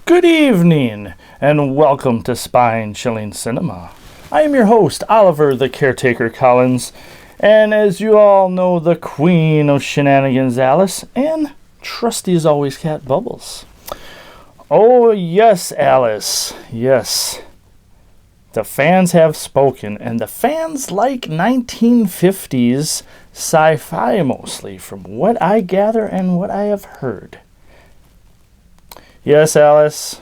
Good evening, and welcome to Spine-Chilling Cinema. I am your host, Oliver the Caretaker Collins, and as you all know, the queen of shenanigans, Alice, and trusty as always, Cat Bubbles. Oh yes, Alice, yes. The fans have spoken, and the fans like 1950s sci-fi mostly, from what I gather and what I have heard. Yes, Alice,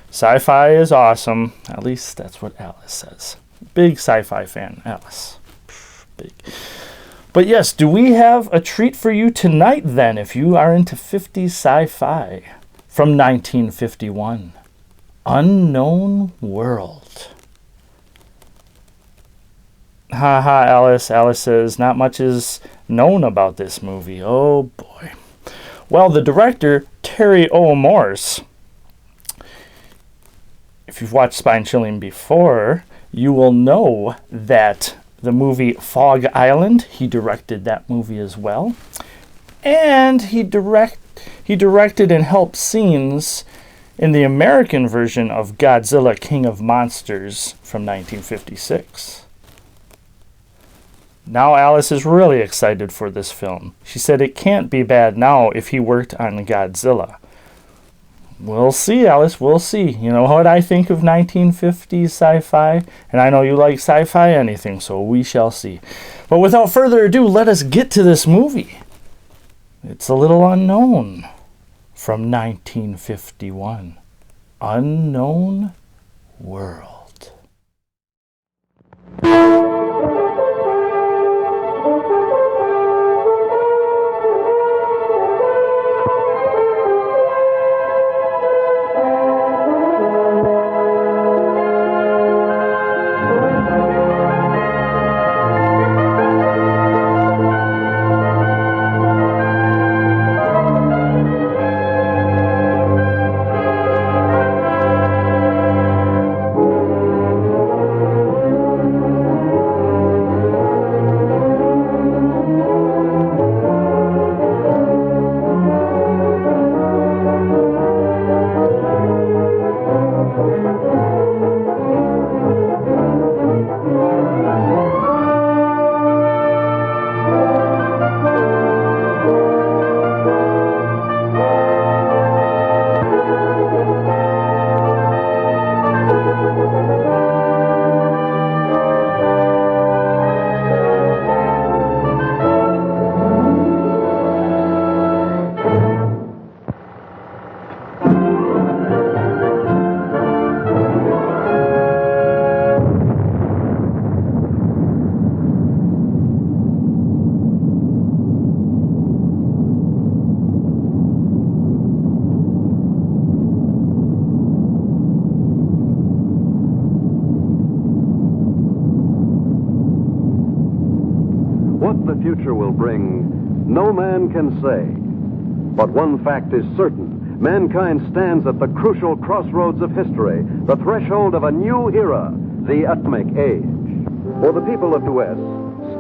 sci-fi is awesome. At least that's what Alice says. Big sci-fi fan, Alice. Big. But yes, do we have a treat for you tonight then, if you are into 50s sci-fi from 1951? Unknown World. Haha, Alice. Alice says not much is known about this movie. Oh boy. Well, the director, Terry O. Morse, if you've watched Spine Chilling before, you will know that the movie Fog Island, he directed that movie as well. And he directed and helped scenes in the American version of Godzilla King of Monsters from 1956. Now Alice is really excited for this film. She said it can't be bad now if he worked on Godzilla. We'll see, Alice, we'll see. You know what I think of 1950s sci-fi? And I know you like sci-fi anything, so we shall see. But without further ado, let us get to this movie. It's a little unknown from 1951. Unknown World. What the future will bring, no man can say. But one fact is certain. Mankind stands at the crucial crossroads of history, the threshold of a new era, the atomic age. For the people of the West,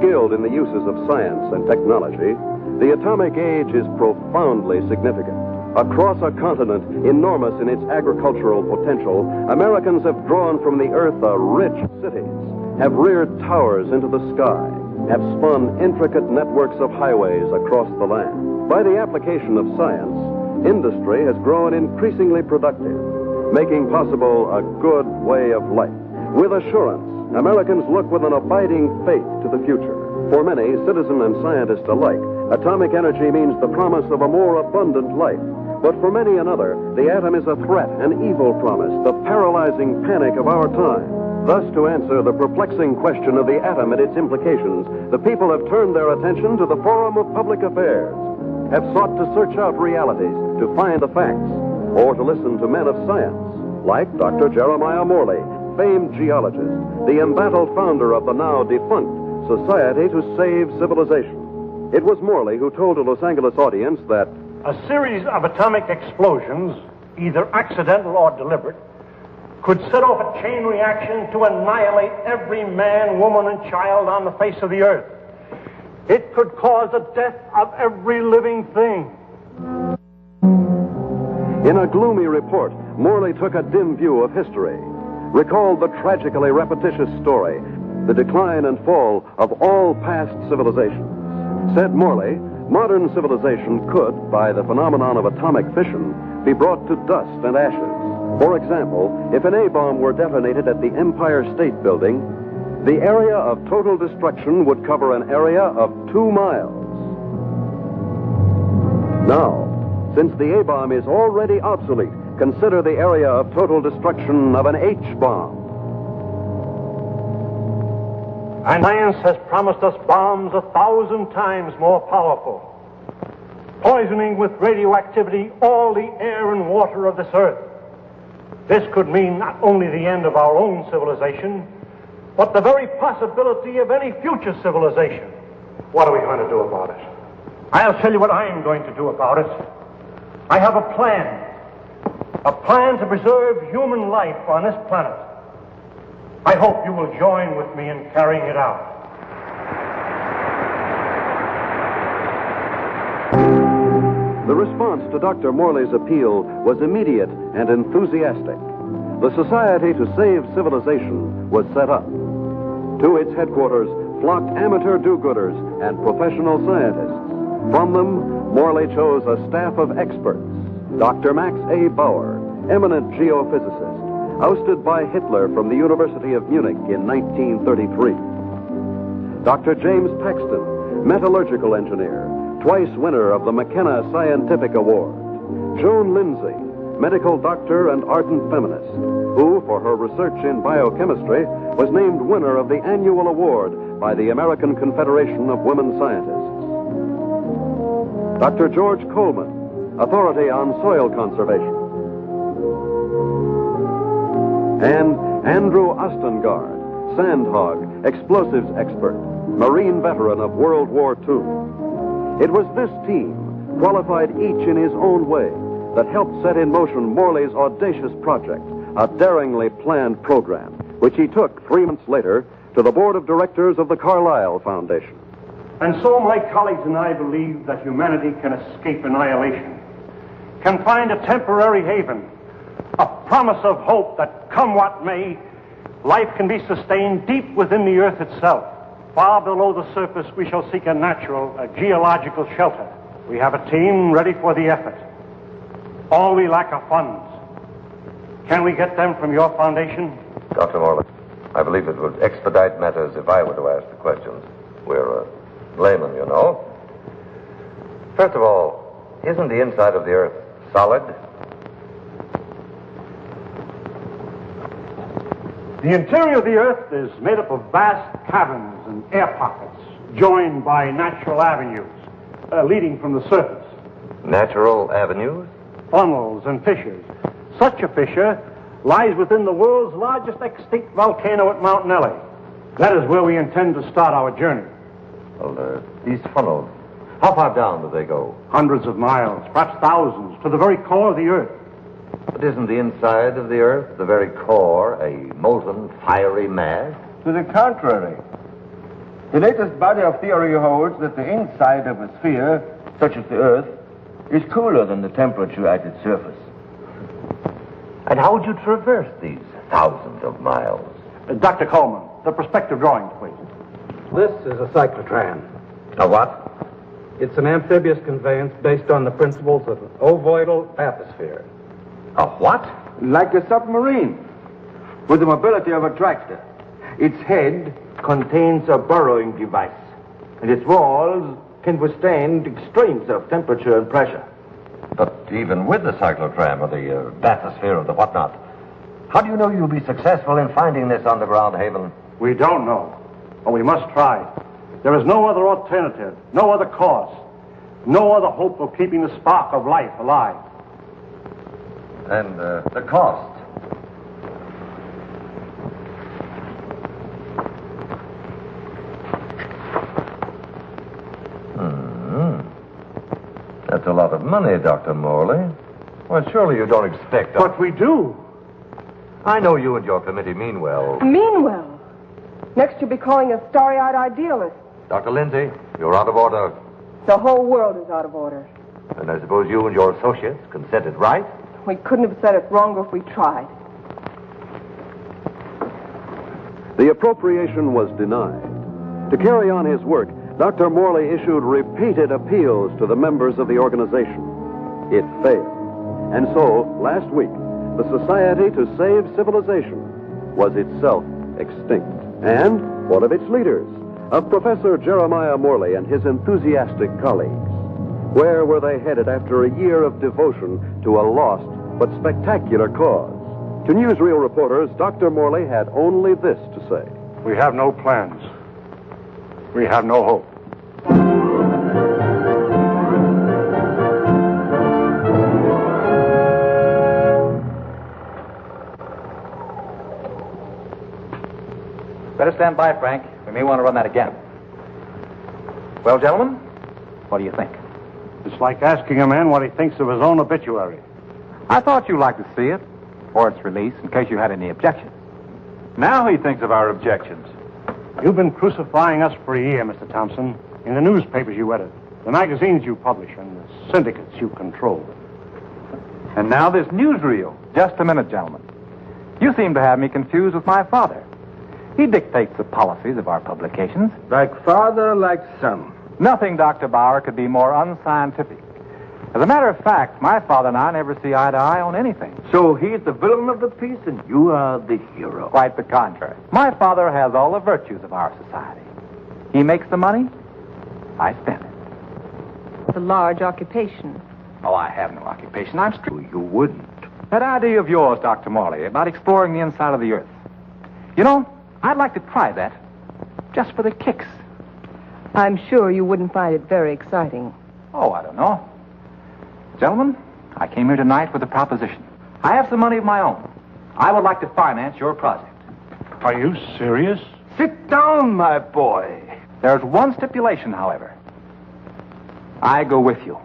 skilled in the uses of science and technology, the atomic age is profoundly significant. Across a continent enormous in its agricultural potential, Americans have drawn from the earth a rich cities, have reared towers into the sky, have spun intricate networks of highways across the land. By the application of science, industry has grown increasingly productive, making possible a good way of life. With assurance, Americans look with an abiding faith to the future. For many, citizen and scientist alike, atomic energy means the promise of a more abundant life. But for many another, the atom is a threat, an evil promise, the paralyzing panic of our time. Thus, to answer the perplexing question of the atom and its implications, the people have turned their attention to the forum of public affairs, have sought to search out realities, to find the facts, or to listen to men of science, like Dr. Jeremiah Morley, famed geologist, the embattled founder of the now defunct Society to Save Civilization. It was Morley who told a Los Angeles audience that a series of atomic explosions, either accidental or deliberate, could set off a chain reaction to annihilate every man, woman, and child on the face of the earth. It could cause the death of every living thing. In a gloomy report, Morley took a dim view of history, recalled the tragically repetitious story, the decline and fall of all past civilizations. Said Morley, modern civilization could, by the phenomenon of atomic fission, be brought to dust and ashes. For example, if an A-bomb were detonated at the Empire State Building, the area of total destruction would cover an area of 2 miles. Now, since the A-bomb is already obsolete, consider the area of total destruction of an H-bomb. And science has promised us bombs 1,000 times more powerful, poisoning with radioactivity all the air and water of this earth. This could mean not only the end of our own civilization, but the very possibility of any future civilization. What are we going to do about it? I'll tell you what I'm going to do about it. I have a plan to preserve human life on this planet. I hope you will join with me in carrying it out. The response to Dr. Morley's appeal was immediate and enthusiastic. The Society to Save Civilization was set up. To its headquarters flocked amateur do-gooders and professional scientists. From them, Morley chose a staff of experts. Dr. Max A. Bauer, eminent geophysicist, ousted by Hitler from the University of Munich in 1933. Dr. James Paxton, metallurgical engineer, twice winner of the McKenna Scientific Award. Joan Lindsay, medical doctor and ardent feminist, who, for her research in biochemistry, was named winner of the annual award by the American Confederation of Women Scientists. Dr. George Coleman, authority on soil conservation. And Andrew Ostengard, sandhog, explosives expert, Marine veteran of World War II. It was this team, qualified each in his own way, that helped set in motion Morley's audacious project, a daringly planned program, which he took 3 months later to the board of directors of the Carlyle Foundation. And so my colleagues and I believe that humanity can escape annihilation, can find a temporary haven, a promise of hope that, come what may, life can be sustained deep within the earth itself. Far below the surface, we shall seek a natural, a geological shelter. We have a team ready for the effort. All we lack are funds. Can we get them from your foundation? Dr. Morley, I believe it would expedite matters if I were to ask the questions. We're laymen, you know. First of all, isn't the inside of the earth solid? The interior of the earth is made up of vast caverns and air pockets, joined by natural avenues leading from the surface. Natural avenues? Funnels and fissures. Such a fissure lies within the world's largest extinct volcano at Mount Nelly. That is where we intend to start our journey. Well, these funnels, how far down do they go? Hundreds of miles, perhaps thousands, to the very core of the earth. But isn't the inside of the earth, the very core, a molten, fiery mass? To the contrary. The latest body of theory holds that the inside of a sphere, such as the Earth, is cooler than the temperature at its surface. And how would you traverse these thousands of miles? Dr. Coleman, the perspective drawings, please. This is a cyclotron. A what? It's an amphibious conveyance based on the principles of an ovoidal atmosphere. A what? Like a submarine, with the mobility of a tractor. Its head contains a burrowing device, and its walls can withstand extremes of temperature and pressure. But even with the cyclotram or the bathysphere or the whatnot, how do you know you'll be successful in finding this underground haven? We don't know, but we must try. There is no other alternative, no other course, no other hope of keeping the spark of life alive. And the cost? That's a lot of money, Dr. Morley. Well, surely you don't expect... But we do. I know you and your committee mean well. Mean well. Next you'll be calling us starry-eyed idealists. Dr. Lindsay, you're out of order. The whole world is out of order. And I suppose you and your associates can set it right? We couldn't have said it wrong if we tried. The appropriation was denied. To carry on his work, Dr. Morley issued repeated appeals to the members of the organization. It failed. And so, last week, the Society to Save Civilization was itself extinct. And one of its leaders, of Professor Jeremiah Morley and his enthusiastic colleagues. Where were they headed after a year of devotion to a lost but spectacular cause? To newsreel reporters, Dr. Morley had only this to say. We have no plans. We have no hope. Better stand by, Frank. We may want to run that again. Well, gentlemen, what do you think? It's like asking a man what he thinks of his own obituary. I thought you'd like to see it, or its release, in case you had any objections. Now he thinks of our objections. You've been crucifying us for a year, Mr. Thompson, in the newspapers you edit, the magazines you publish, and the syndicates you control. And now this newsreel. Just a minute, gentlemen. You seem to have me confused with my father. He dictates the policies of our publications. Like father, like son. Nothing, Dr. Bauer, could be more unscientific. As a matter of fact, my father and I never see eye to eye on anything. So he's the villain of the piece and you are the hero. Quite the contrary. My father has all the virtues of our society. He makes the money, I spend it. It's a large occupation. Oh, I have no occupation. I'm strictly... You wouldn't. That idea of yours, Dr. Morley, about exploring the inside of the earth. You know, I'd like to try that, just for the kicks. I'm sure you wouldn't find it very exciting. Oh, I don't know. Gentlemen, I came here tonight with a proposition. I have some money of my own. I would like to finance your project. Are you serious? Sit down, my boy. There's one stipulation, however. I go with you.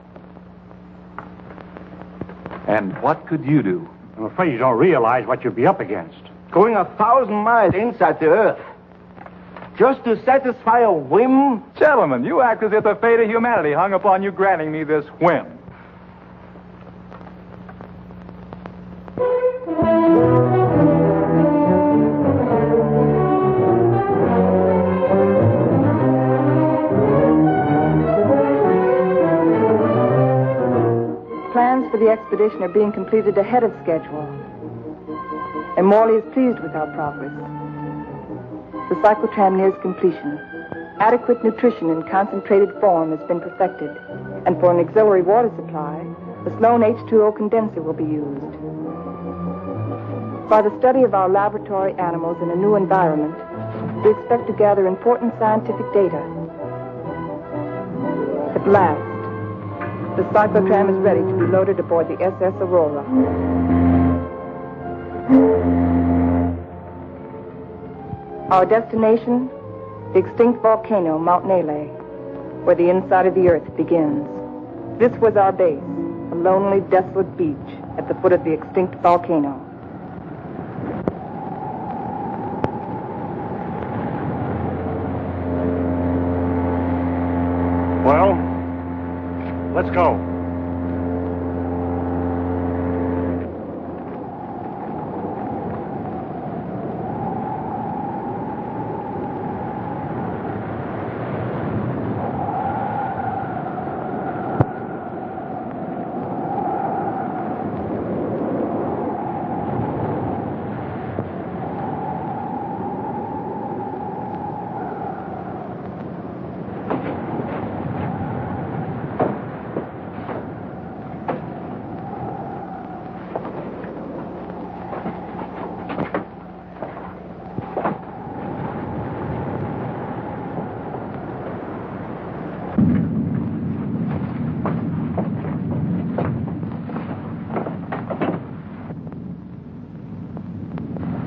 And what could you do? I'm afraid you don't realize what you'd be up against. Going 1,000 miles inside the earth. Just to satisfy a whim? Gentlemen, you act as if the fate of humanity hung upon you granting me this whim. Plans for the expedition are being completed ahead of schedule. And Morley is pleased with our progress. The cyclotram nears completion. Adequate nutrition in concentrated form has been perfected. And for an auxiliary water supply, the Sloan H2O condenser will be used. By the study of our laboratory animals in a new environment, we expect to gather important scientific data. At last, the cyclotram is ready to be loaded aboard the SS Aurora. Our destination, the extinct volcano, Mount Nele, where the inside of the earth begins. This was our base, a lonely, desolate beach at the foot of the extinct volcano. Well, let's go.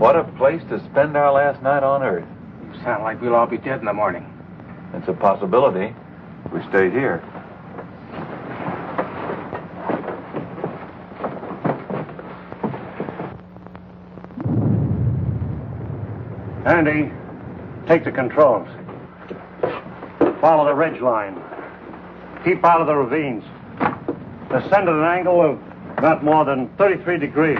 What a place to spend our last night on Earth. You sound like we'll all be dead in the morning. It's a possibility if we stay here. Andy, take the controls. Follow the ridge line. Keep out of the ravines. Ascend at an angle of not more than 33 degrees.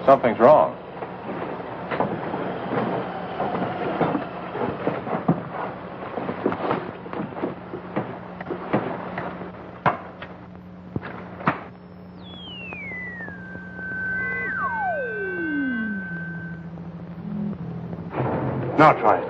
Something's wrong. Now try it.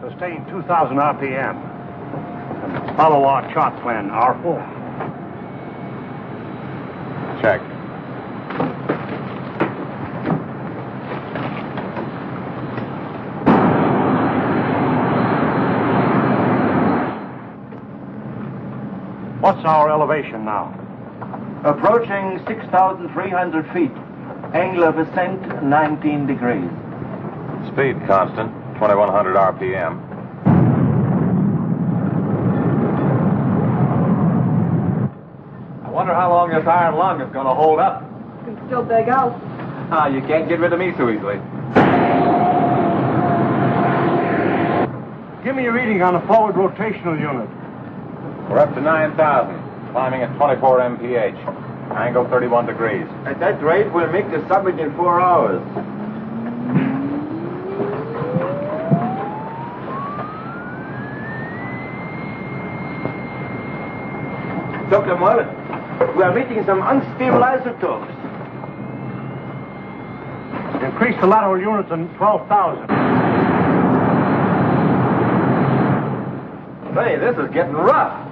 Sustain 2,000 RPM. And follow our chart plan, R4. Check. What's our elevation now? Approaching 6,300 feet. Angle of ascent, 19 degrees. Speed constant, 2,100 RPM. I wonder how long this iron lung is going to hold up. You can still beg out. Ah, you can't get rid of me so easily. Give me a reading on the forward rotational unit. We're up to 9,000, climbing at 24 mph. Angle 31 degrees. At that rate, we'll make the summit in 4 hours. Dr. Mullen, we are meeting some unstable isotopes. Increase the lateral units to 12,000. Say, this is getting rough.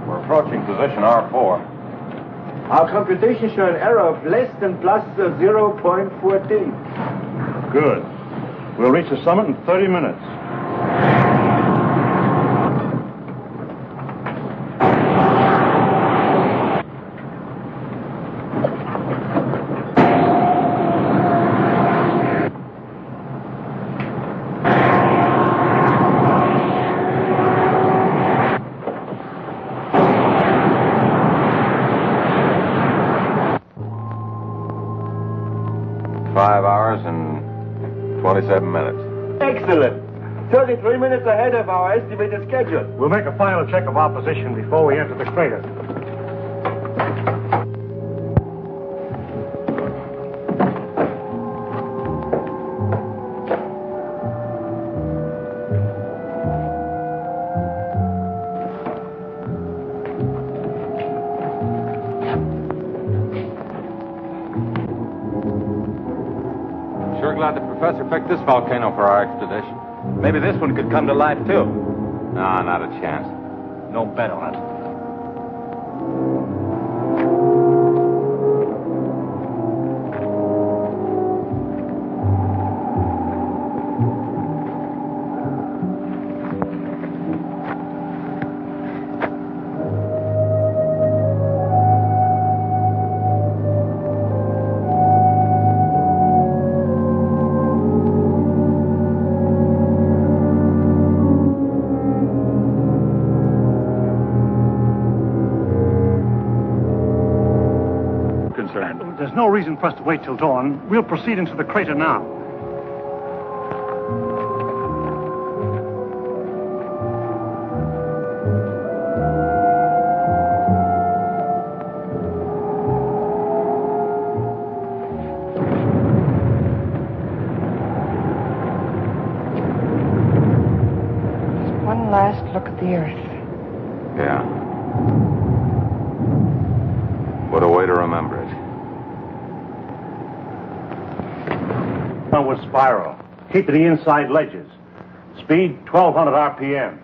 We're approaching position R4. Our computations show an error of less than plus 0.14. Good. We'll reach the summit in 30 minutes. And 27 minutes. Excellent. 33 minutes ahead of our estimated schedule. We'll make a final check of our position before we enter the crater. Glad the professor picked this volcano for our expedition. Maybe this one could come to life, too. No, not a chance. No bet on it. There's no reason for us to wait till dawn. We'll proceed into the crater now. Just one last look at the earth. Yeah. What a way to remember it. With spiral. Keep to the inside ledges. Speed 1,200 RPM.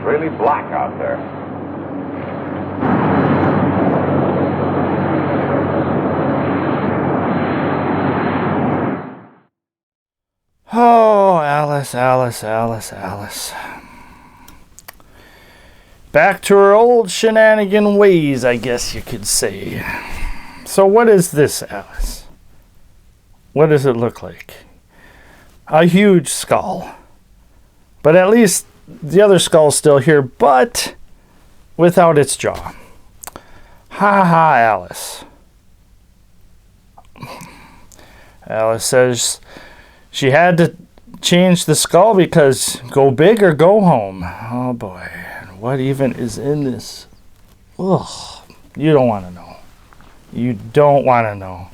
really black out there. Oh, Alice, Alice, Alice, Alice. Back to her old shenanigan ways, I guess you could say. So what is this, Alice? What does it look like? A huge skull. But at least the other skull's still here, but without its jaw. Ha ha, Alice. Alice says she had to change the skull because go big or go home. Oh boy, what even is in this? Ugh, you don't want to know. You don't want to know.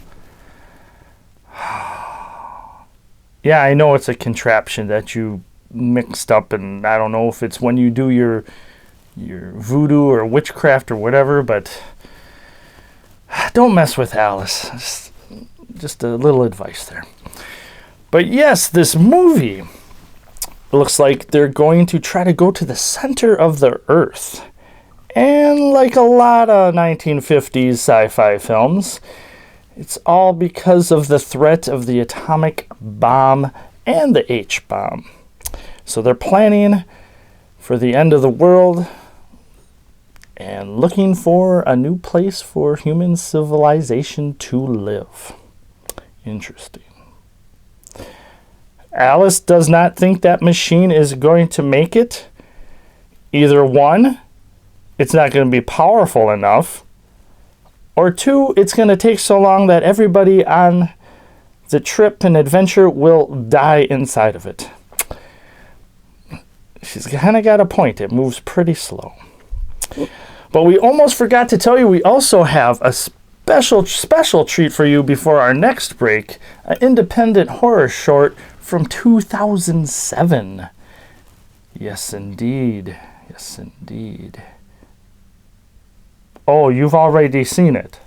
Yeah, I know it's a contraption that you mixed up, and I don't know if it's when you do your voodoo or witchcraft or whatever, but don't mess with Alice. Just a little advice there. But yes, this movie looks like they're going to try to go to the center of the earth. And like a lot of 1950s sci-fi films, it's all because of the threat of the atomic bomb and the H-bomb. So they're planning for the end of the world and looking for a new place for human civilization to live. Interesting. Alice does not think that machine is going to make it. Either one, it's not going to be powerful enough, or two, it's going to take so long that everybody on the trip and adventure will die inside of it. She's kind of got a point. It moves pretty slow. But we almost forgot to tell you, we also have a special treat for you before our next break, an independent horror short from 2007. Yes, indeed. Yes, indeed. Oh, you've already seen it.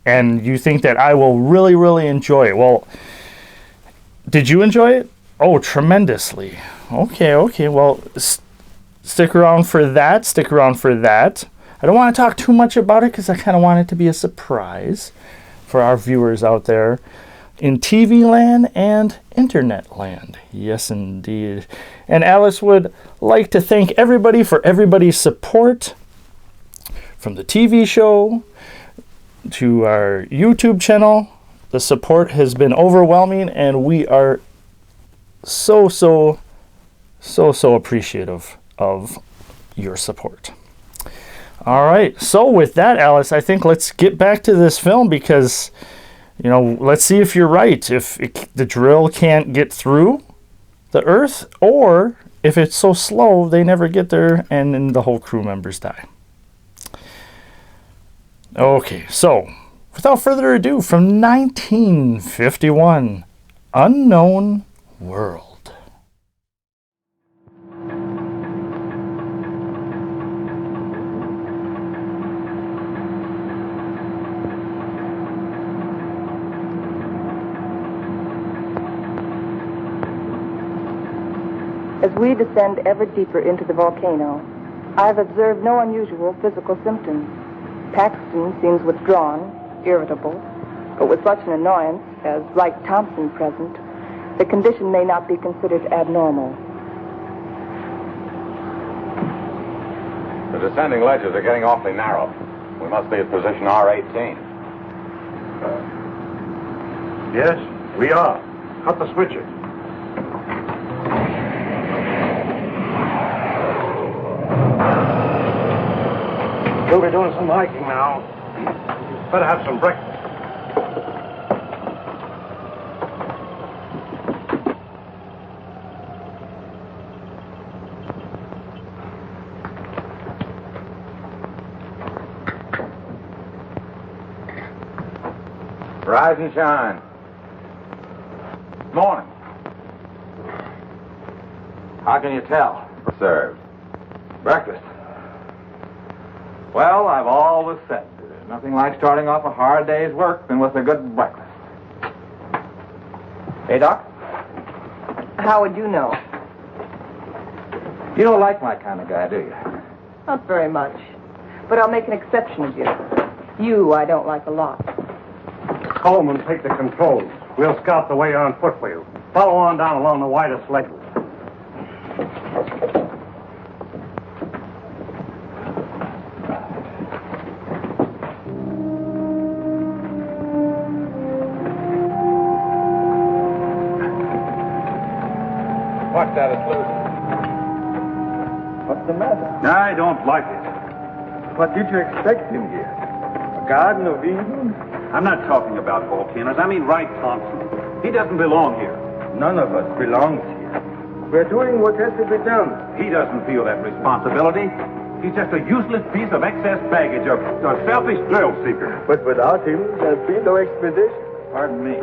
And you think that I will really, really enjoy it. Well, did you enjoy it? Oh, tremendously. Okay. Well, stick around for that. Stick around for that. I don't want to talk too much about it because I kind of want it to be a surprise for our viewers out there in TV land and internet land. Yes, indeed. And Alice would like to thank everybody for everybody's support, from the TV show to our YouTube channel. The support has been overwhelming, and we are so appreciative of your support. All right, so with that, Alice, I think let's get back to this film because, you know, let's see if you're right. If the drill can't get through the Earth, or if it's so slow they never get there and then the whole crew members die. Okay, so without further ado, from 1951, Unknown World. As we descend ever deeper into the volcano, I've observed no unusual physical symptoms. Paxton seems withdrawn, irritable, but with such an annoyance as Wright Thompson present, the condition may not be considered abnormal. The descending ledges are getting awfully narrow. We must be at position R18. Yes, we are. Cut the switcher. We'll be doing some hiking now. Better have some breakfast. Rise and shine. Morning. How can you tell? Served. Breakfast. Well, I've always said there's nothing like starting off a hard day's work than with a good breakfast. Hey, Doc? How would you know? You don't like my kind of guy, do you? Not very much. But I'll make an exception of you. You, I don't like a lot. Coleman, take the controls. We'll scout the way on foot for you. Follow on down along the widest leg. Watch that, it's loose. What's the matter? I don't like it. What did you expect him here? A Garden of Eden? I'm not talking about volcanoes. I mean Wright Thompson. He doesn't belong here. None of us belongs here. We're doing what has to be done. He doesn't feel that responsibility. He's just a useless piece of excess baggage, a selfish thrill seeker. But without him, there's been no expedition. Pardon me.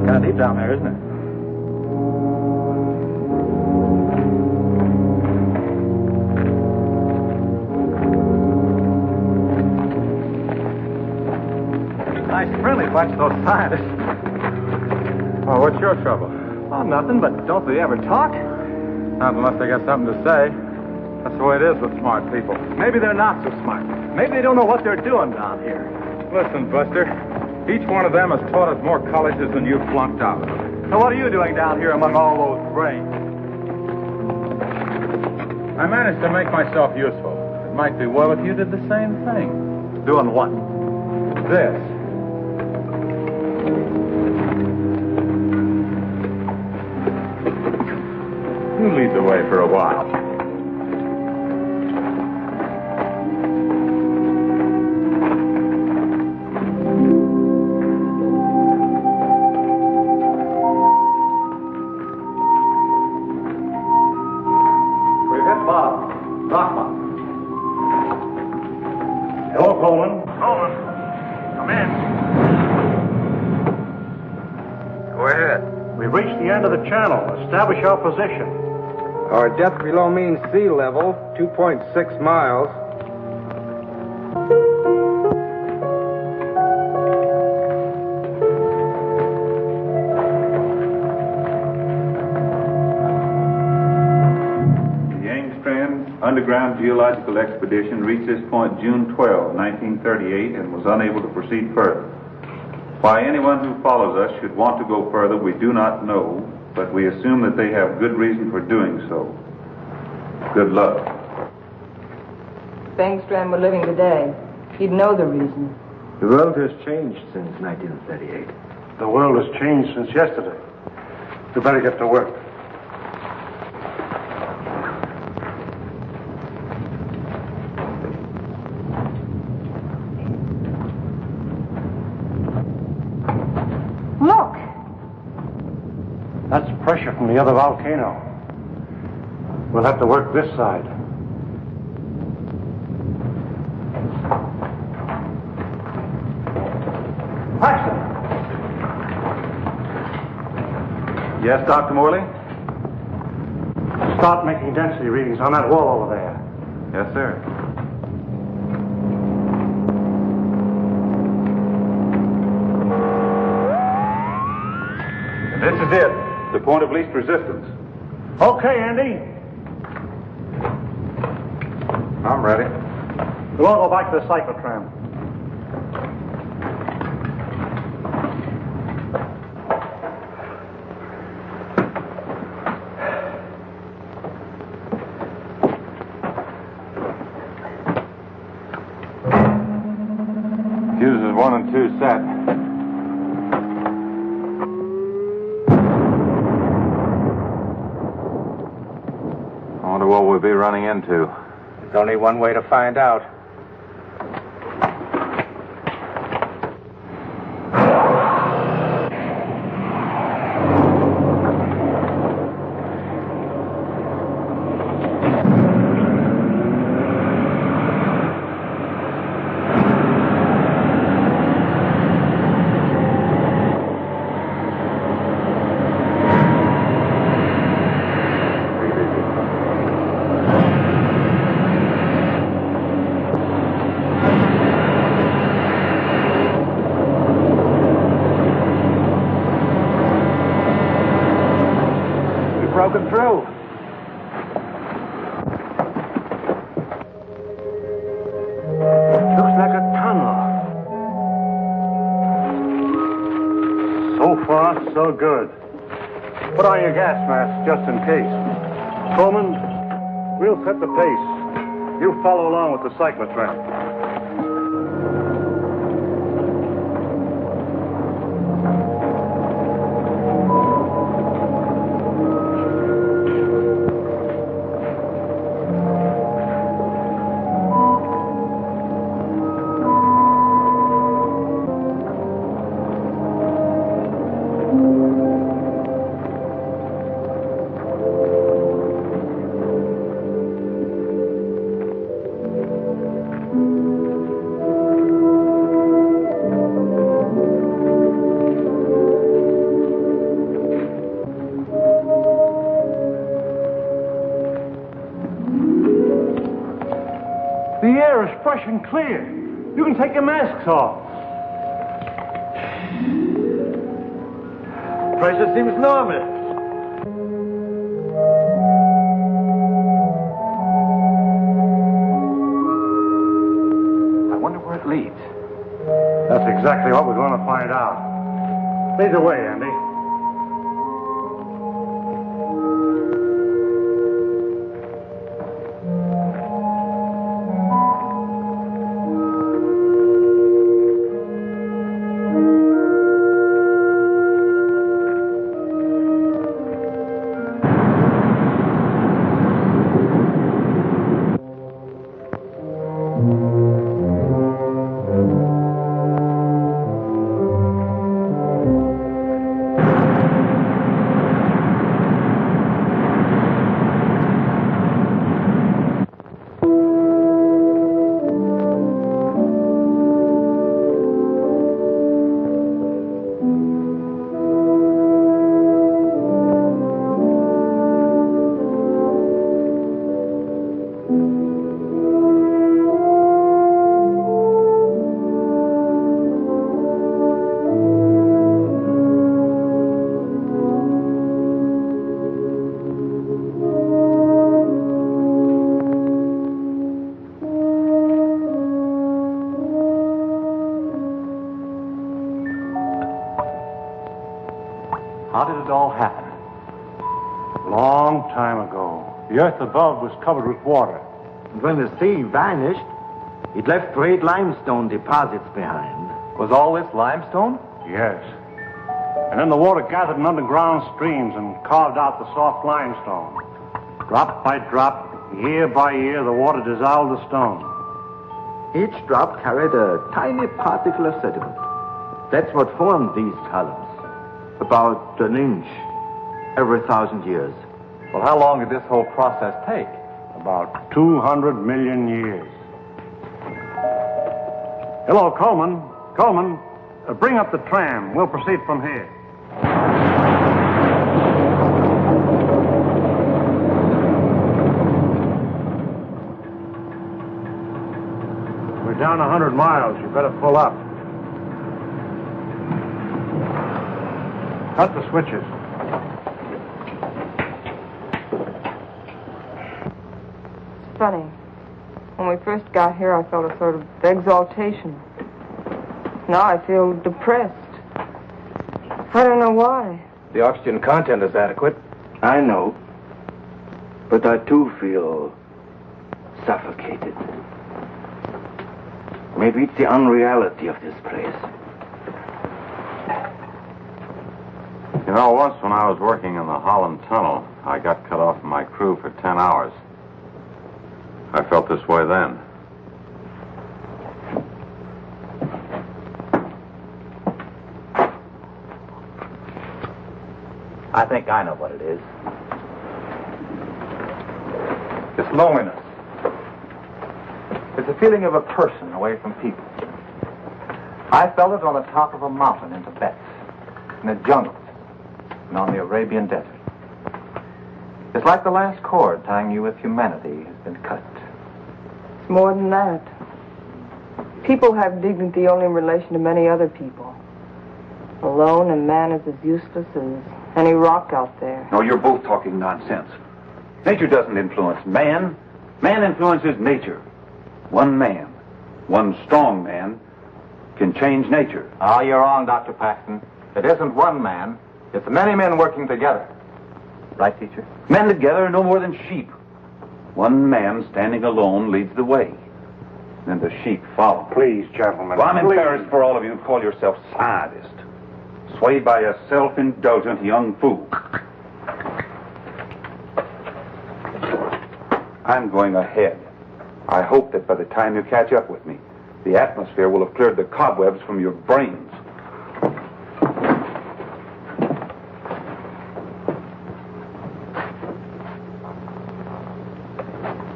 Kind of deep down there, isn't it? Nice friendly bunch, those scientists. Oh, what's your trouble? Oh, nothing, but don't they ever talk? Not unless they got something to say. That's the way it is with smart people. Maybe they're not so smart. Maybe they don't know what they're doing down here. Listen, Buster. Each one of them has taught us more colleges than you've flunked out of. So what are you doing down here among all those brains? I managed to make myself useful. It might be well if you did the same thing. Doing what? This. You lead the way for a while. We've hit bottom. Rock bottom. Hello, Coleman. Coleman, come in. Go ahead. We've reached the end of the channel. Establish our position. Our depth below mean sea level, 2.6 miles. The Angstrom Underground Geological Expedition reached this point June 12, 1938, and was unable to proceed further. Why anyone who follows us should want to go further, we do not know, but we assume that they have good reason for doing so. Good luck. If Engstrom were living today, he'd know the reason. The world has changed since 1938. The world has changed since yesterday. We better get to work. Look! That's pressure from the other volcano. We'll have to work this side. Paxton! Yes, Dr. Morley? Start making density readings on that wall over there. Yes, sir. This is it. The point of least resistance. Okay, Andy. I'm ready. We'll all go back to the cyclotram. Fuses 1 and 2 set. I wonder what we'll be running into. There's only one way to find out. broken through. Looks like a tunnel. So far, so good. Put on your gas mask just in case. Coleman, we'll set the pace. You follow along with the cyclotram. The air is fresh and clear. You can take your masks off. Pressure seems normal. I wonder where it leads. That's exactly what we're going to find out. Lead the way, Andy. How did it all happen? Long time ago, the earth above was covered with water. When the sea vanished, it left great limestone deposits behind. Was all this limestone? Yes. And then the water gathered in underground streams and carved out the soft limestone. Drop by drop, year by year, the water dissolved the stone. Each drop carried a tiny particle of sediment. That's what formed these columns. About an inch every 1,000 years. Well, how long did this whole process take? About 200 million years. Hello, Coleman. Coleman, bring up the tram. We'll proceed from here. We're down 100 miles. You better pull up. Cut the switches. It's funny. When we first got here, I felt a sort of exaltation. Now I feel depressed. I don't know why. The oxygen content is adequate. I know. But I too feel suffocated. Maybe it's the unreality of this place. You know, once when I was working in the Holland Tunnel, I got cut off from my crew for 10 hours. I felt this way then. I think I know what it is. It's loneliness. It's a feeling of a person away from people. I felt it on the top of a mountain in Tibet, in the jungle, and on the Arabian desert. It's like the last cord tying you with humanity has been cut. It's more than that. People have dignity only in relation to many other people. Alone, a man is as useless as Any rock out there. No, you're both talking nonsense. Nature doesn't influence man. Man influences nature. One man, one strong man, can change nature. Oh, you're wrong, Dr. Paxton. It isn't one man. It's many men working together. Right, teacher? Men together are no more than sheep. One man standing alone leads the way. Then the sheep follow. Please, gentlemen. Well, I'm embarrassed for all of you who call yourself scientists. Swayed by a self-indulgent young fool. I'm going ahead. I hope that by the time you catch up with me, the atmosphere will have cleared the cobwebs from your brains.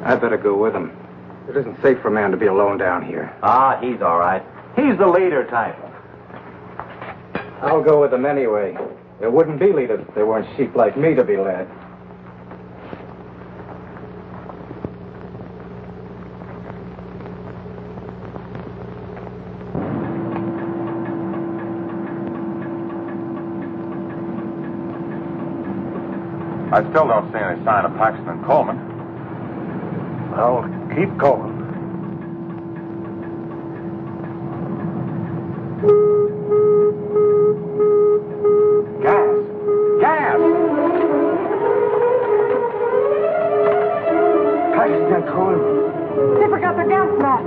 I'd better go with him. It isn't safe for a man to be alone down here. Ah, he's all right. He's the leader type. I'll go with them anyway. There wouldn't be leaders if there weren't sheep like me to be led. I still don't see any sign of Paxton and Coleman. Well, keep going. Gas! Paxton and Coleman. They forgot their gas mask.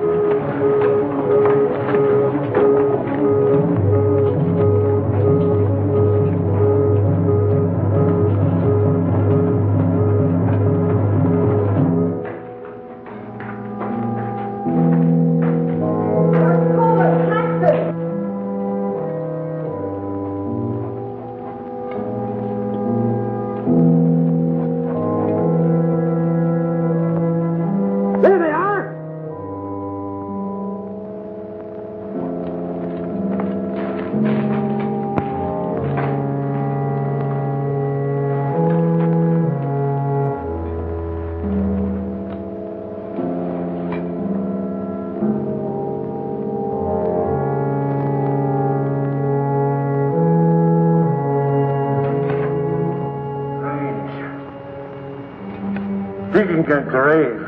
Digging a grave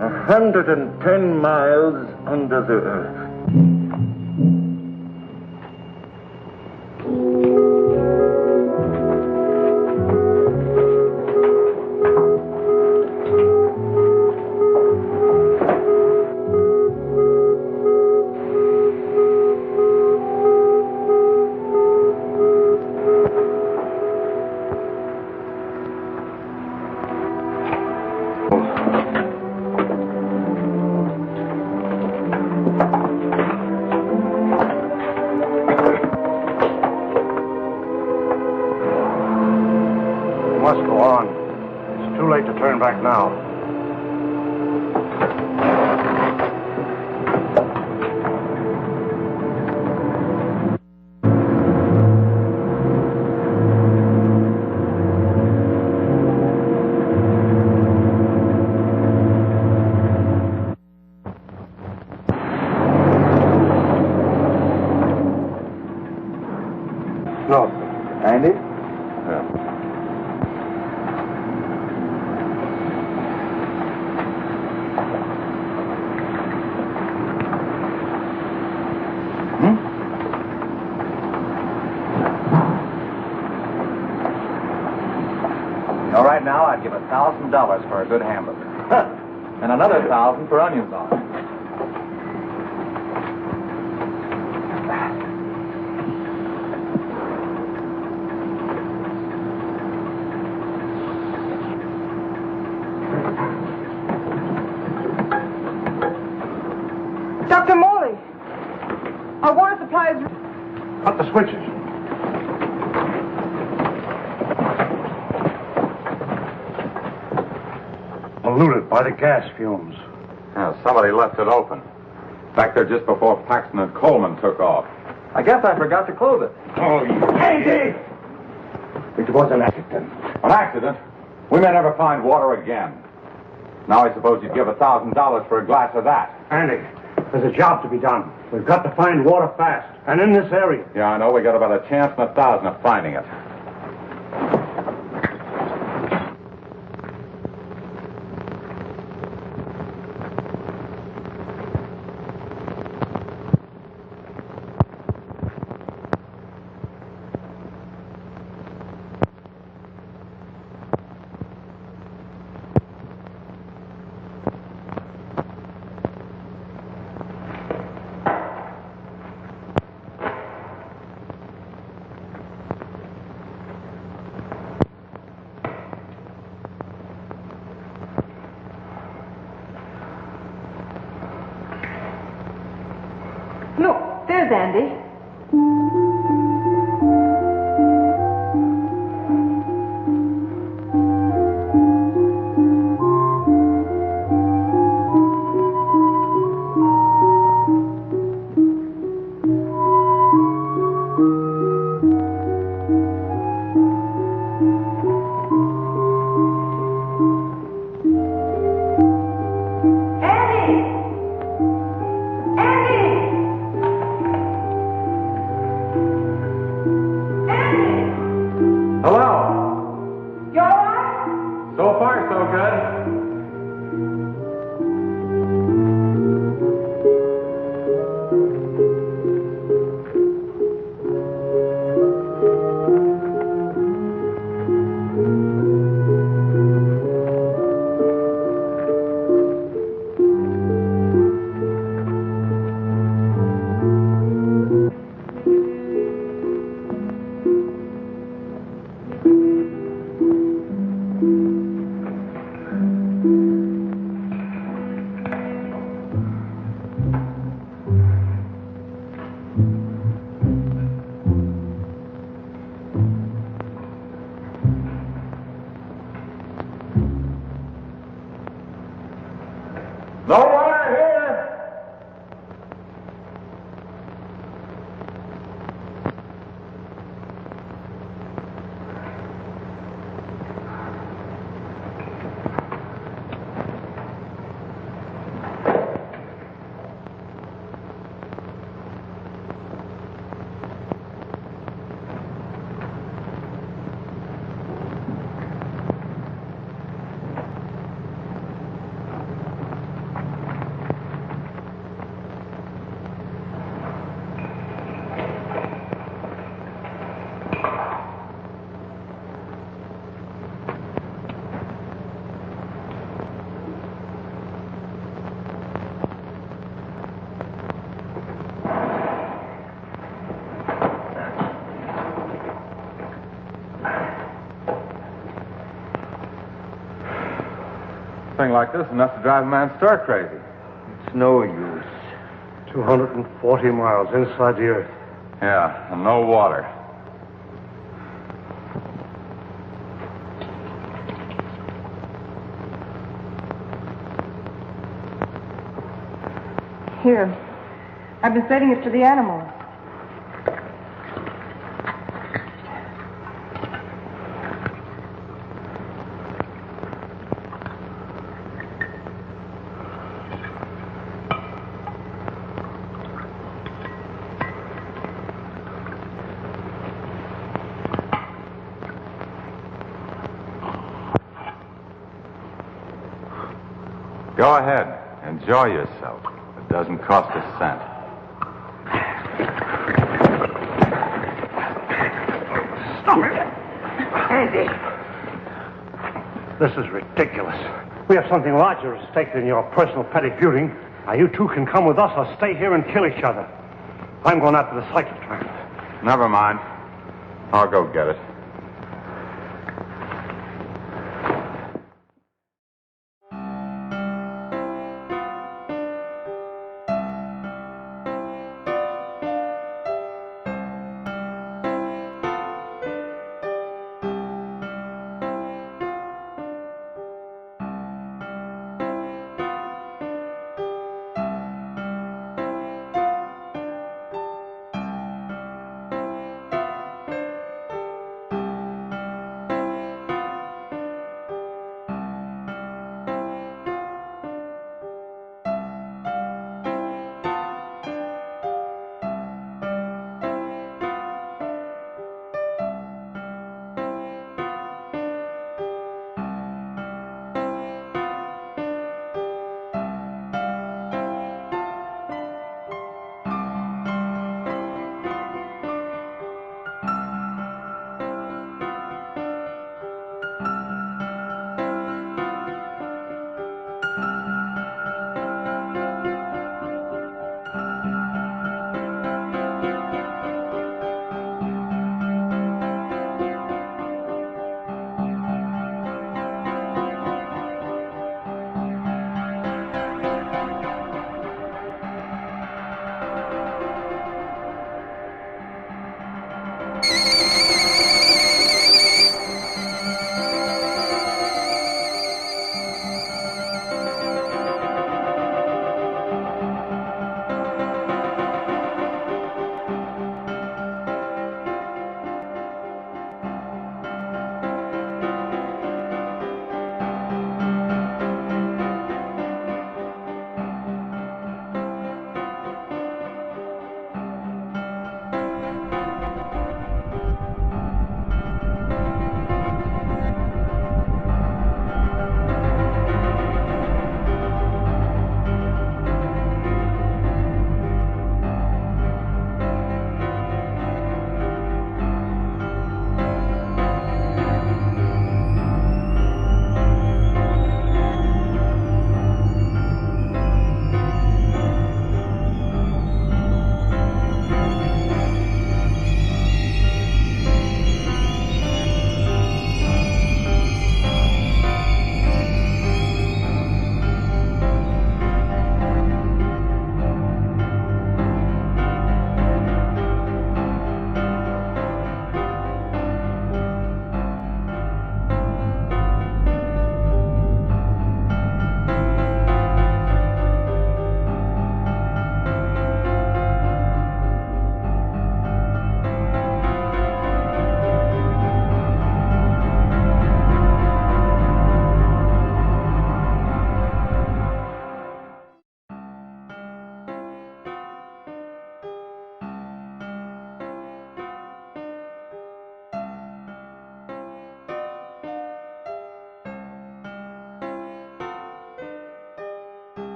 110 miles under the earth. Must go on. It's too late to turn back now. No. Andy? All right, now I'd give $1,000 for a good hamburger. And another 1,000 for onions on it. Dr. Morley, our water supply is... Cut the switches. Polluted by the gas fumes. Yeah, somebody left it open. Back there just before Paxton and Coleman took off. I guess I forgot to close it. Oh, Andy! It was an accident. An accident? We may never find water again. Now I suppose you'd give $1,000 for a glass of that. Andy, there's a job to be done. We've got to find water fast, and in this area. Yeah, I know. We got about a chance in 1,000 of finding it. There's Andy. No water here! Thing like this enough to drive a man stir crazy. It's no use. 240 miles inside the earth. Yeah, and no water. Here. I've been setting it to the animals. Go ahead. Enjoy yourself. It doesn't cost a cent. Stop it! Andy! This is ridiculous. We have something larger at stake than your personal petty feuding. Now, you two can come with us or stay here and kill each other. I'm going after the cyclotron. Never mind. I'll go get it.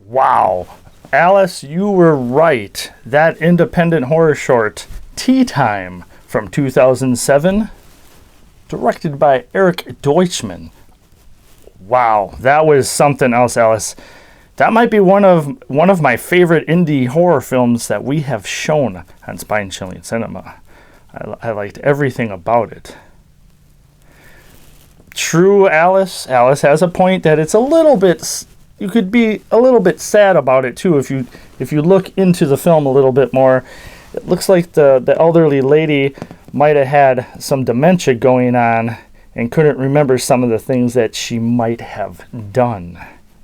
Wow. Alice, you were right. That independent horror short, Tea Time, from 2007, directed by Erik Deutschman. Wow, that was something else, Alice. That might be one of my favorite indie horror films that we have shown on Spine Chilling Cinema. I liked everything about it. True, Alice. Alice has a point that it's a little bit. You could be a little bit sad about it too if you look into the film a little bit more. It looks like the elderly lady might have had some dementia going on and couldn't remember some of the things that she might have done.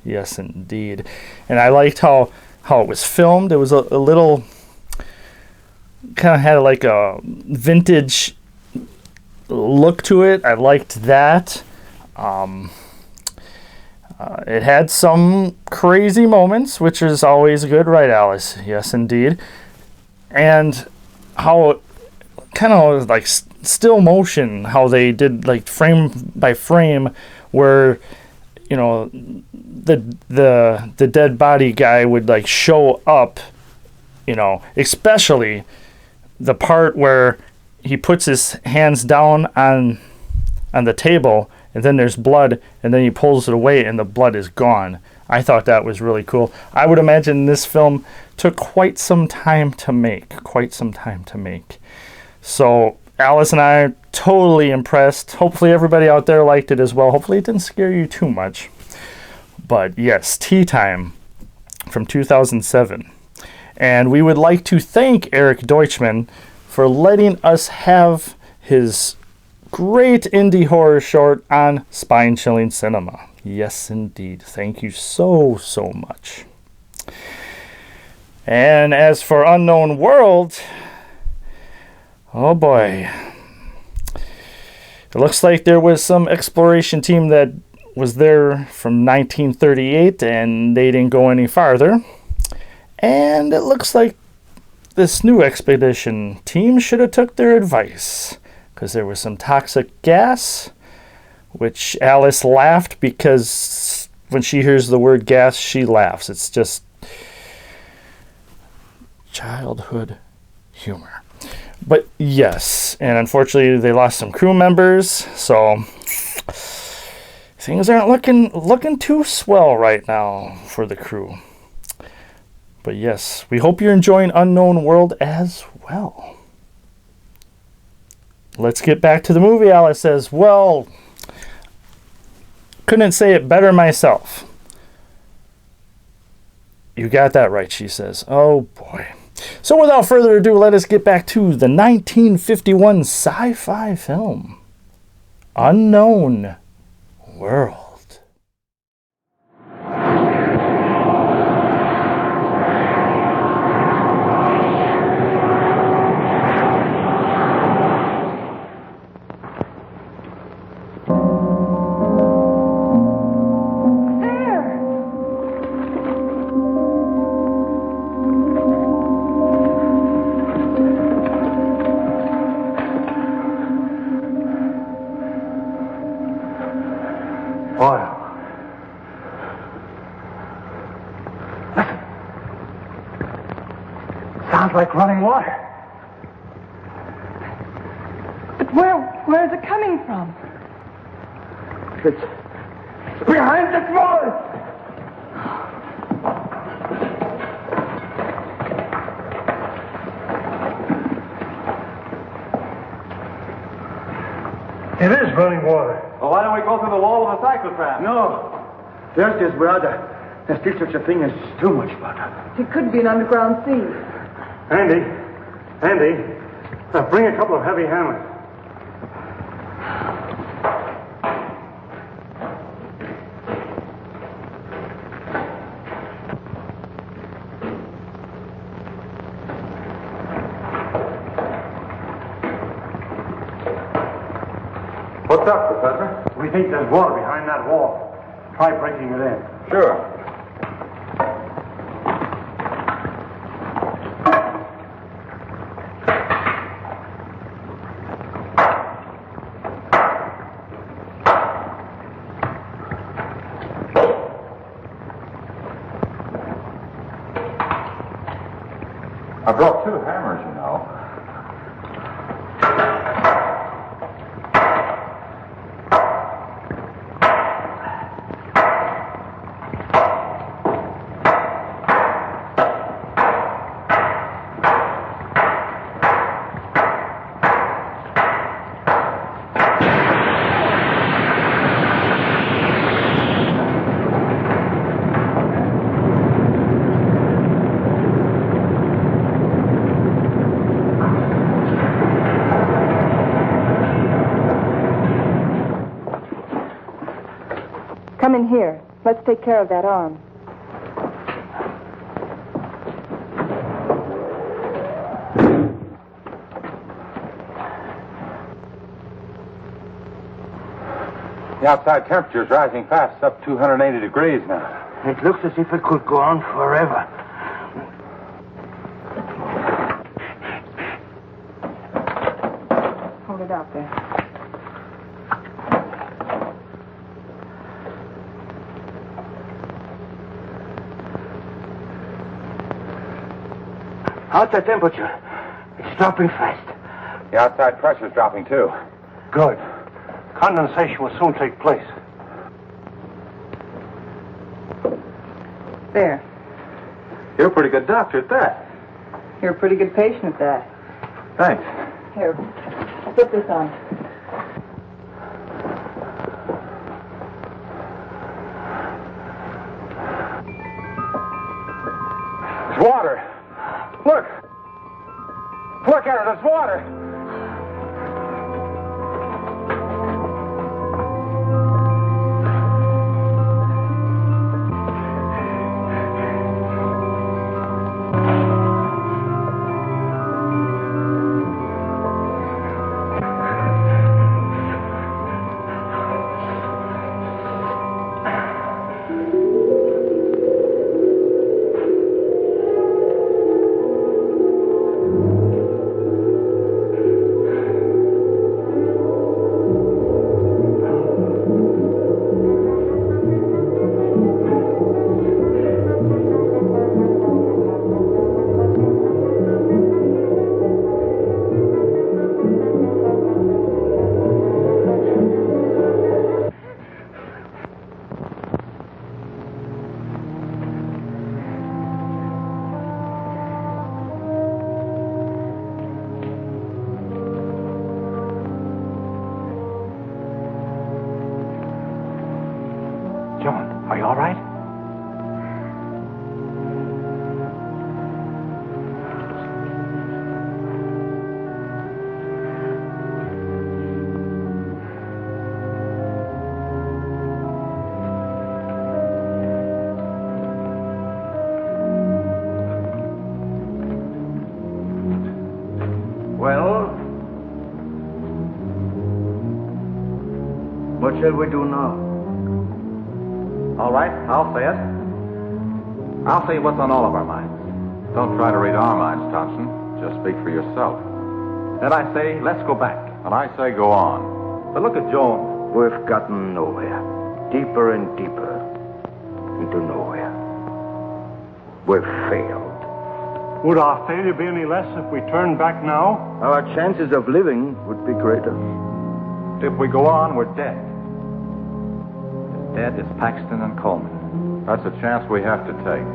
Yes, indeed. And I liked how it was filmed. It was a little kind of had like a vintage look to it. I liked that. It had some crazy moments, which is always good, right, Alice? Yes, indeed. And how kind of like still motion, how they did like frame by frame, where the dead body guy would like show up, especially the part where he puts his hands down on the table and then there's blood and then he pulls it away and the blood is gone. I thought that was really cool. I would imagine this film took quite some time to make. So Alice and I are totally impressed. Hopefully everybody out there liked it as well. Hopefully it didn't scare you too much. But yes, Tea Time from 2007. And we would like to thank Erik Deutschman for letting us have his great indie horror short on Spine Chilling Cinema. Yes, indeed. Thank you so much. And as for Unknown World, oh boy. It looks like there was some exploration team that was there from 1938 and they didn't go any farther. And it looks like this new expedition team should have took their advice, because there was some toxic gas, which Alice laughed because when she hears the word gas, she laughs. It's just childhood humor. But yes, and unfortunately they lost some crew members, so things aren't looking too swell right now for the crew. But yes, we hope you're enjoying Unknown World as well. Let's get back to the movie. Alice says, well, couldn't say it better myself. You got that right, she says. Oh boy. So without further ado, let us get back to the 1951 sci-fi film, Unknown World. Sounds like running water. But where's it coming from? It's behind this wall. It is running water. Well, why don't we go through the wall of the cyclotram? No. There's this brother. There's still such a thing as too much water. It could be an underground sea. Andy, bring a couple of heavy hammers. What's up, Professor? We think there's water behind that wall. Try breaking it in. Sure. I brought 2 hammers, you know. Come in here. Let's take care of that arm. The outside temperature is rising fast. It's up 280 degrees now. It looks as if it could go on forever. Hold it out there. Outside temperature. It's dropping fast. The outside pressure is dropping, too. Good. Condensation will soon take place. There. You're a pretty good doctor at that. You're a pretty good patient at that. Thanks. Here, put this on. There's water. Look. Look at it. There's water. John, are you all right? Well, what shall we do now? All right, I'll say it. I'll say what's on all of our minds. Don't try to read our minds, Thompson. Just speak for yourself. Then I say, let's go back. And I say go on. But look at Joan. We've gotten nowhere. Deeper and deeper into nowhere. We've failed. Would our failure be any less if we turn back now? Our chances of living would be greater. If we go on, we're dead. As dead as Paxton and Coleman. That's a chance we have to take.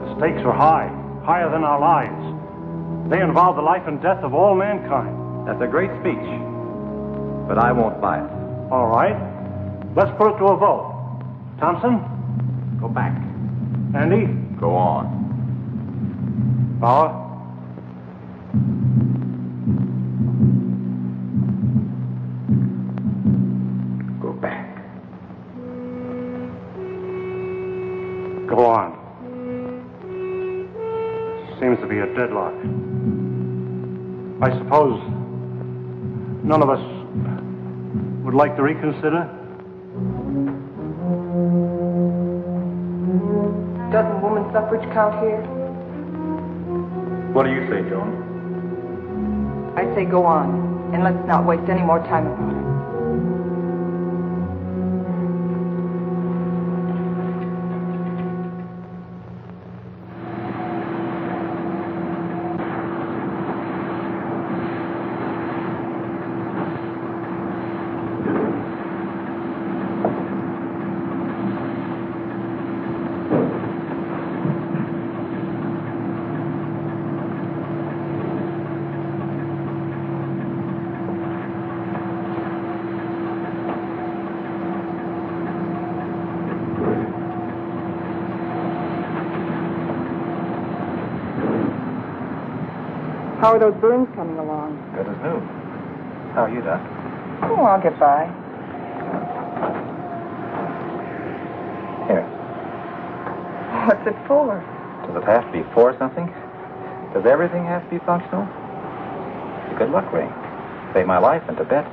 The stakes are high, higher than our lives. They involve the life and death of all mankind. That's a great speech. But I won't buy it. All right. Let's put it to a vote. Thompson? Go back. Andy? Go on. Bauer? Go back. Go on. Seems to be a deadlock. I suppose none of us would like to reconsider? Doesn't woman suffrage count here? What do you say, Joan? I say go on, and let's not waste any more time about it. How are those burns coming along? Good as new. How are you, Doc? Oh, I'll get by. Here. What's it for? Does it have to be for something? Does everything have to be functional? It's a good luck ring. Saved my life in Tibet.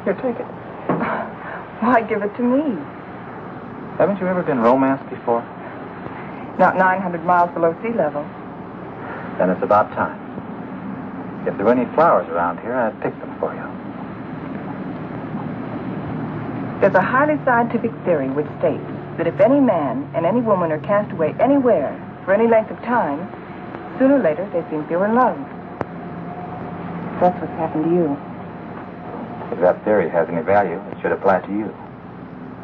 Here, take it. Why give it to me? Haven't you ever been romanced before? Not 900 miles below sea level. Then it's about time. If there were any flowers around here, I'd pick them for you. There's a highly scientific theory which states that if any man and any woman are cast away anywhere for any length of time, sooner or later they seem to feel in love. That's what's happened to you. If that theory has any value, it should apply to you.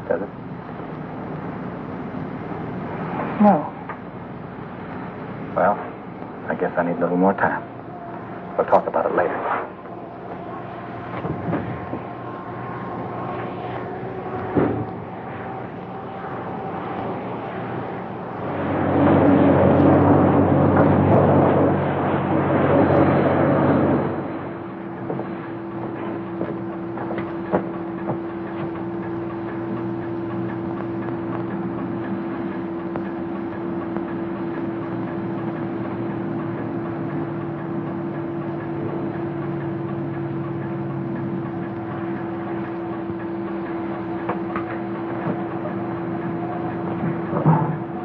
Does it? No. Well, I guess I need a little more time. We'll talk about it later.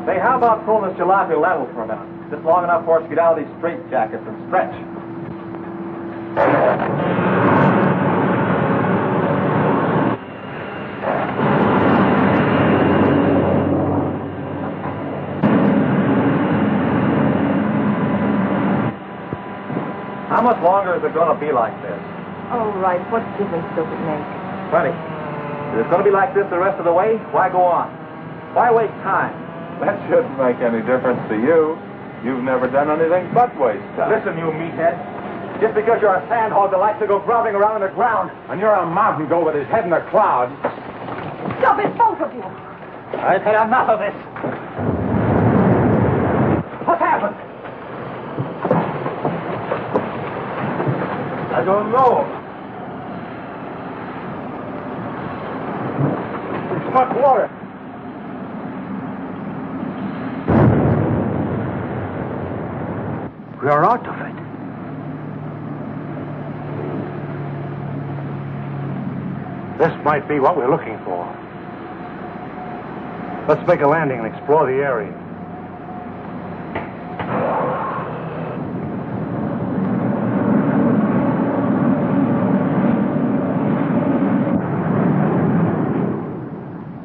Say, how about pulling this jalopy level for a minute? Just long enough for us to get out of these straitjackets and stretch. How much longer is it going to be like this? Oh, right. What difference does it make? Plenty. If it's going to be like this the rest of the way, why go on? Why waste time? That shouldn't make any difference to you. You've never done anything but waste time. Listen, you meathead. Just because you're a sandhog that likes to go grubbing around in the ground, And you're a mountain goat with his head in the clouds. Stop it, both of you! I've had enough of this. What happened? I don't know. It's much water. We are out of it. This might be what we're looking for. Let's make a landing and explore the area.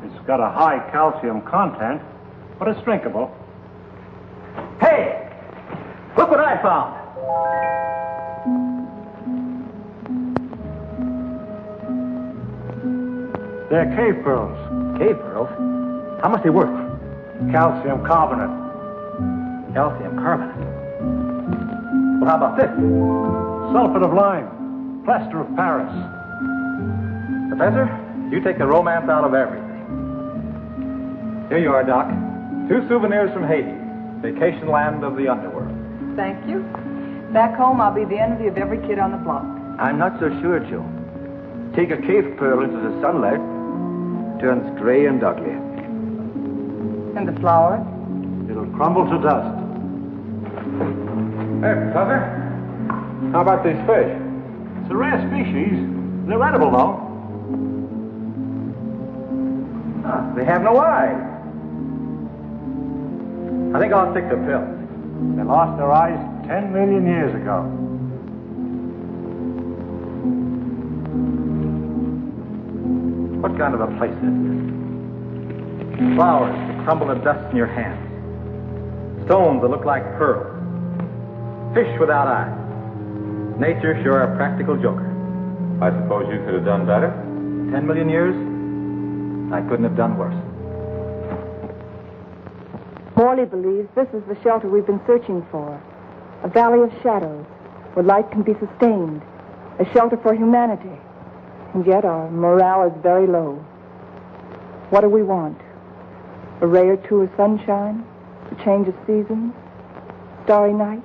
It's got a high calcium content, but it's drinkable. Hey! Look what I found! They're cave pearls. Cave pearls? How much they worth? Calcium carbonate. Calcium carbonate. Well, how about this? Sulfate of lime. Plaster of Paris. Professor, you take the romance out of everything. Here you are, Doc. 2 souvenirs from Haiti, vacation land of the underworld. Thank you. Back home, I'll be the envy of every kid on the block. I'm not so sure, Joe. Take a cave pearl into the sunlight, turns gray and ugly. And the flowers? It'll crumble to dust. Hey, Professor. How about these fish? It's a rare species. They're edible, though. They have no eyes. I think I'll stick to pills. They lost their eyes 10 million years ago. What kind of a place is this? Flowers that crumble to dust in your hands. Stones that look like pearls. Fish without eyes. Nature sure a practical joker. I suppose you could have done better. 10 million years? I couldn't have done worse. Morley believes this is the shelter we've been searching for. A valley of shadows, where life can be sustained. A shelter for humanity. And yet our morale is very low. What do we want? A ray or 2 of sunshine? A change of seasons? Starry nights?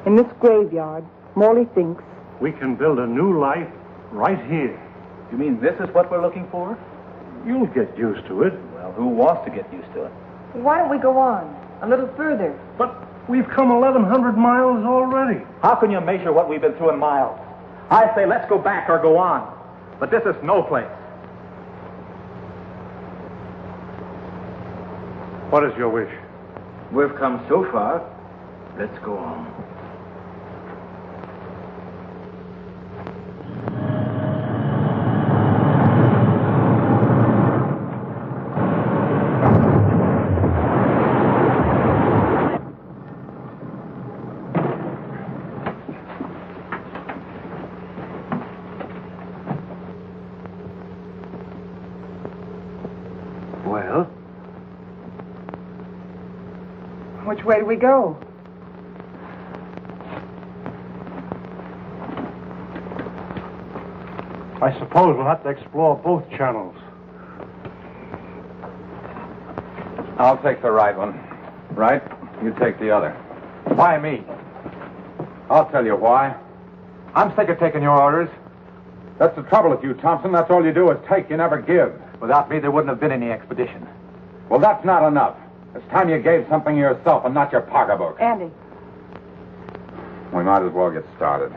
In this graveyard, Morley thinks we can build a new life right here. You mean this is what we're looking for? You'll get used to it. Well, who wants to get used to it? Why don't we go on a little further? But we've come 1,100 miles already. How can you measure what we've been through in miles? I say let's go back or go on. But this is no place. What is your wish? We've come so far. Let's go on. Well? Which way do we go? I suppose we'll have to explore both channels. I'll take the right one. Right? You take the other. Why me? I'll tell you why. I'm sick of taking your orders. That's the trouble with you, Thompson. That's all you do is take, you never give. Without me, there wouldn't have been any expedition. Well, that's not enough. It's time you gave something yourself and not your pocketbook. Andy. We might as well get started.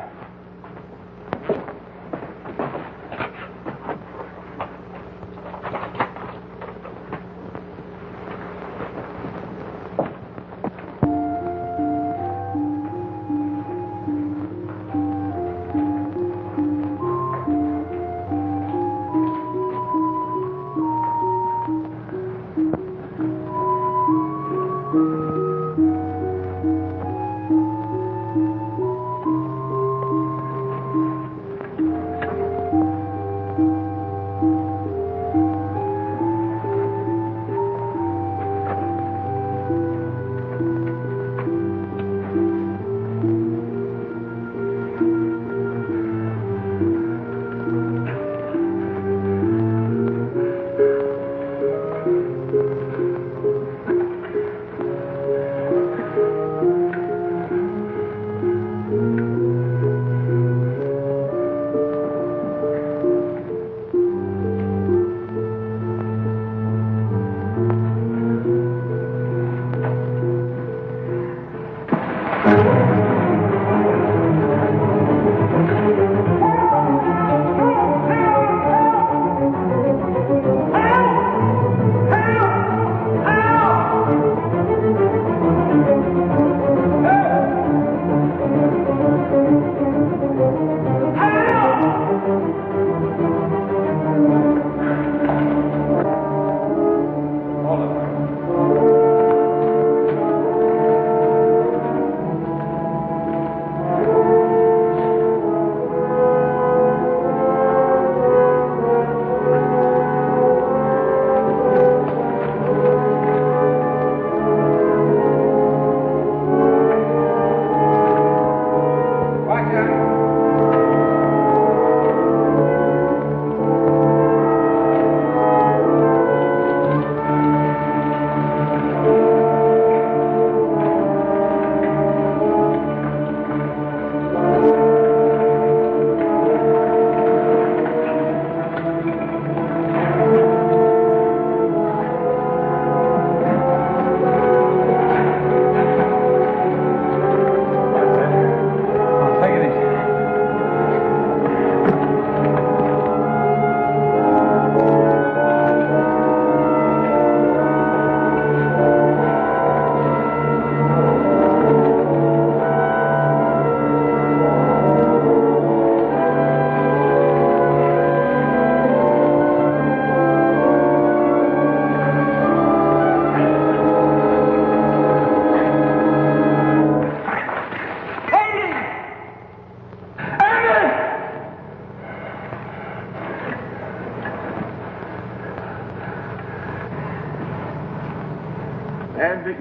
Andy.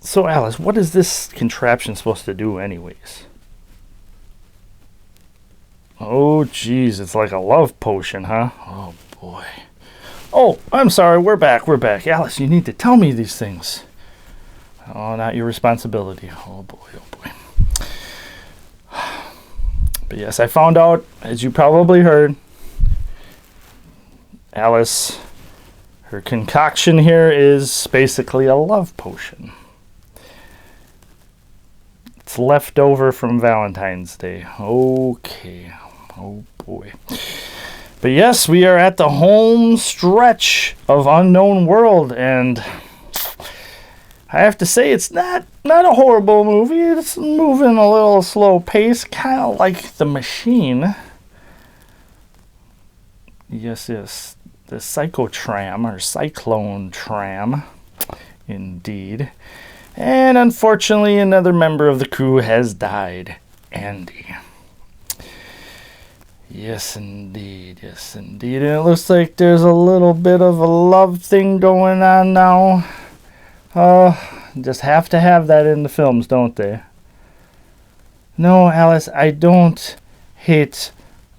So Alice, what is this contraption supposed to do anyways? Oh, geez, it's like a love potion, huh? Oh, boy. Oh, I'm sorry, we're back. Alice, you need to tell me these things. Oh, not your responsibility. Oh boy, oh boy. But yes, I found out, as you probably heard, Alice, her concoction here is basically a love potion. It's left over from Valentine's Day. Okay. Oh boy. But yes, we are at the home stretch of Unknown World, and I have to say it's not a horrible movie. It's moving a little slow pace, kind of like The Machine. Yes, the Psychotram or Cyclone Tram, indeed. And unfortunately, another member of the crew has died, Andy. Yes, indeed. Yes, indeed. And it looks like there's a little bit of a love thing going on now. Just have to have that in the films, don't they? No, Alice, I don't hate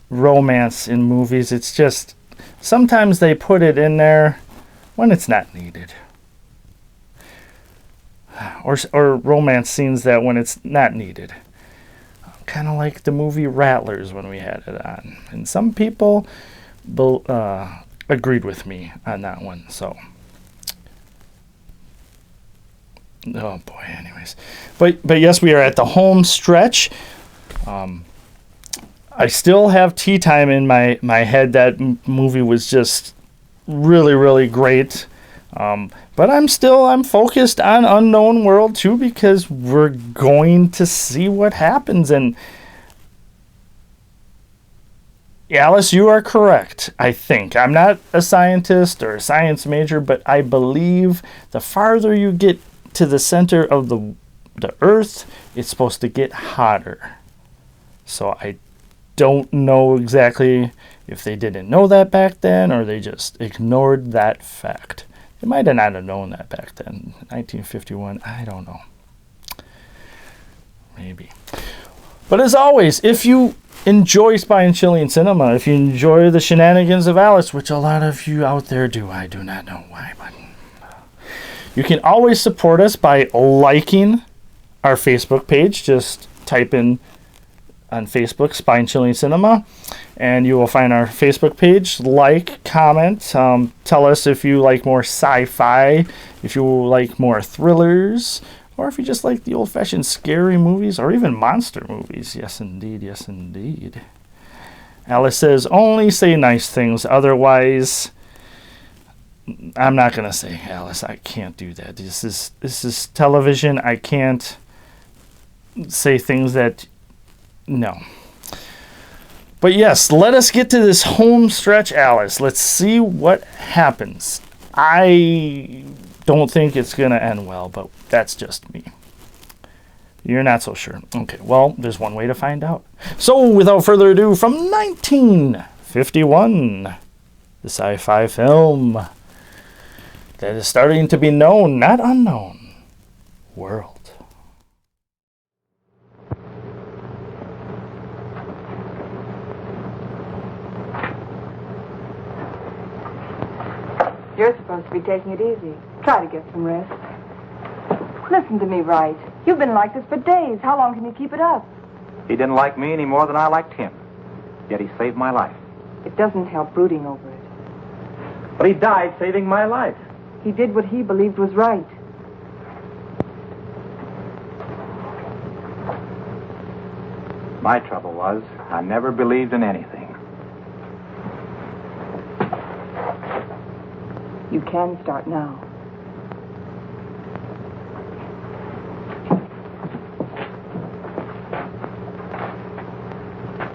romance in movies. It's just sometimes they put it in there when it's not needed. Or romance scenes that when it's not needed. Kind of like the movie Rattlers when we had it on. And some people agreed with me on that one, so. Oh boy, anyways. But yes, we are at the home stretch. I still have Tea Time in my head. That movie was just really, really great. But I'm focused on Unknown World too, because we're going to see what happens. And Alice, you are correct, I think. I'm not a scientist or a science major, but I believe the farther you get to the center of the Earth, it's supposed to get hotter. So I don't know exactly if they didn't know that back then or they just ignored that fact. They might have not have known that back then. 1951, I don't know. Maybe. But as always, if you enjoy Spy and Chilean cinema, if you enjoy the shenanigans of Alice, which a lot of you out there do, I do not know why, but you can always support us by liking our Facebook page. Just type in on Facebook, Spy and Chilean Cinema, and you will find our Facebook page. Like, comment, tell us if you like more sci-fi, if you like more thrillers, or if you just like the old-fashioned scary movies, or even monster movies. Yes, indeed. Yes, indeed. Alice says, only say nice things, otherwise I'm not going to say, Alice, I can't do that. This is television. I can't say things that... No. But yes, let us get to this home stretch, Alice. Let's see what happens. I don't think it's going to end well, but that's just me. You're not so sure. Okay, well, there's one way to find out. So, without further ado, from 1951, the sci-fi film that is starting to be known, not unknown, World. You're supposed to be taking it easy. Try to get some rest. Listen to me, Wright. You've been like this for days. How long can you keep it up? He didn't like me any more than I liked him. Yet he saved my life. It doesn't help brooding over it. But he died saving my life. He did what he believed was right. My trouble was, I never believed in anything. You can start now.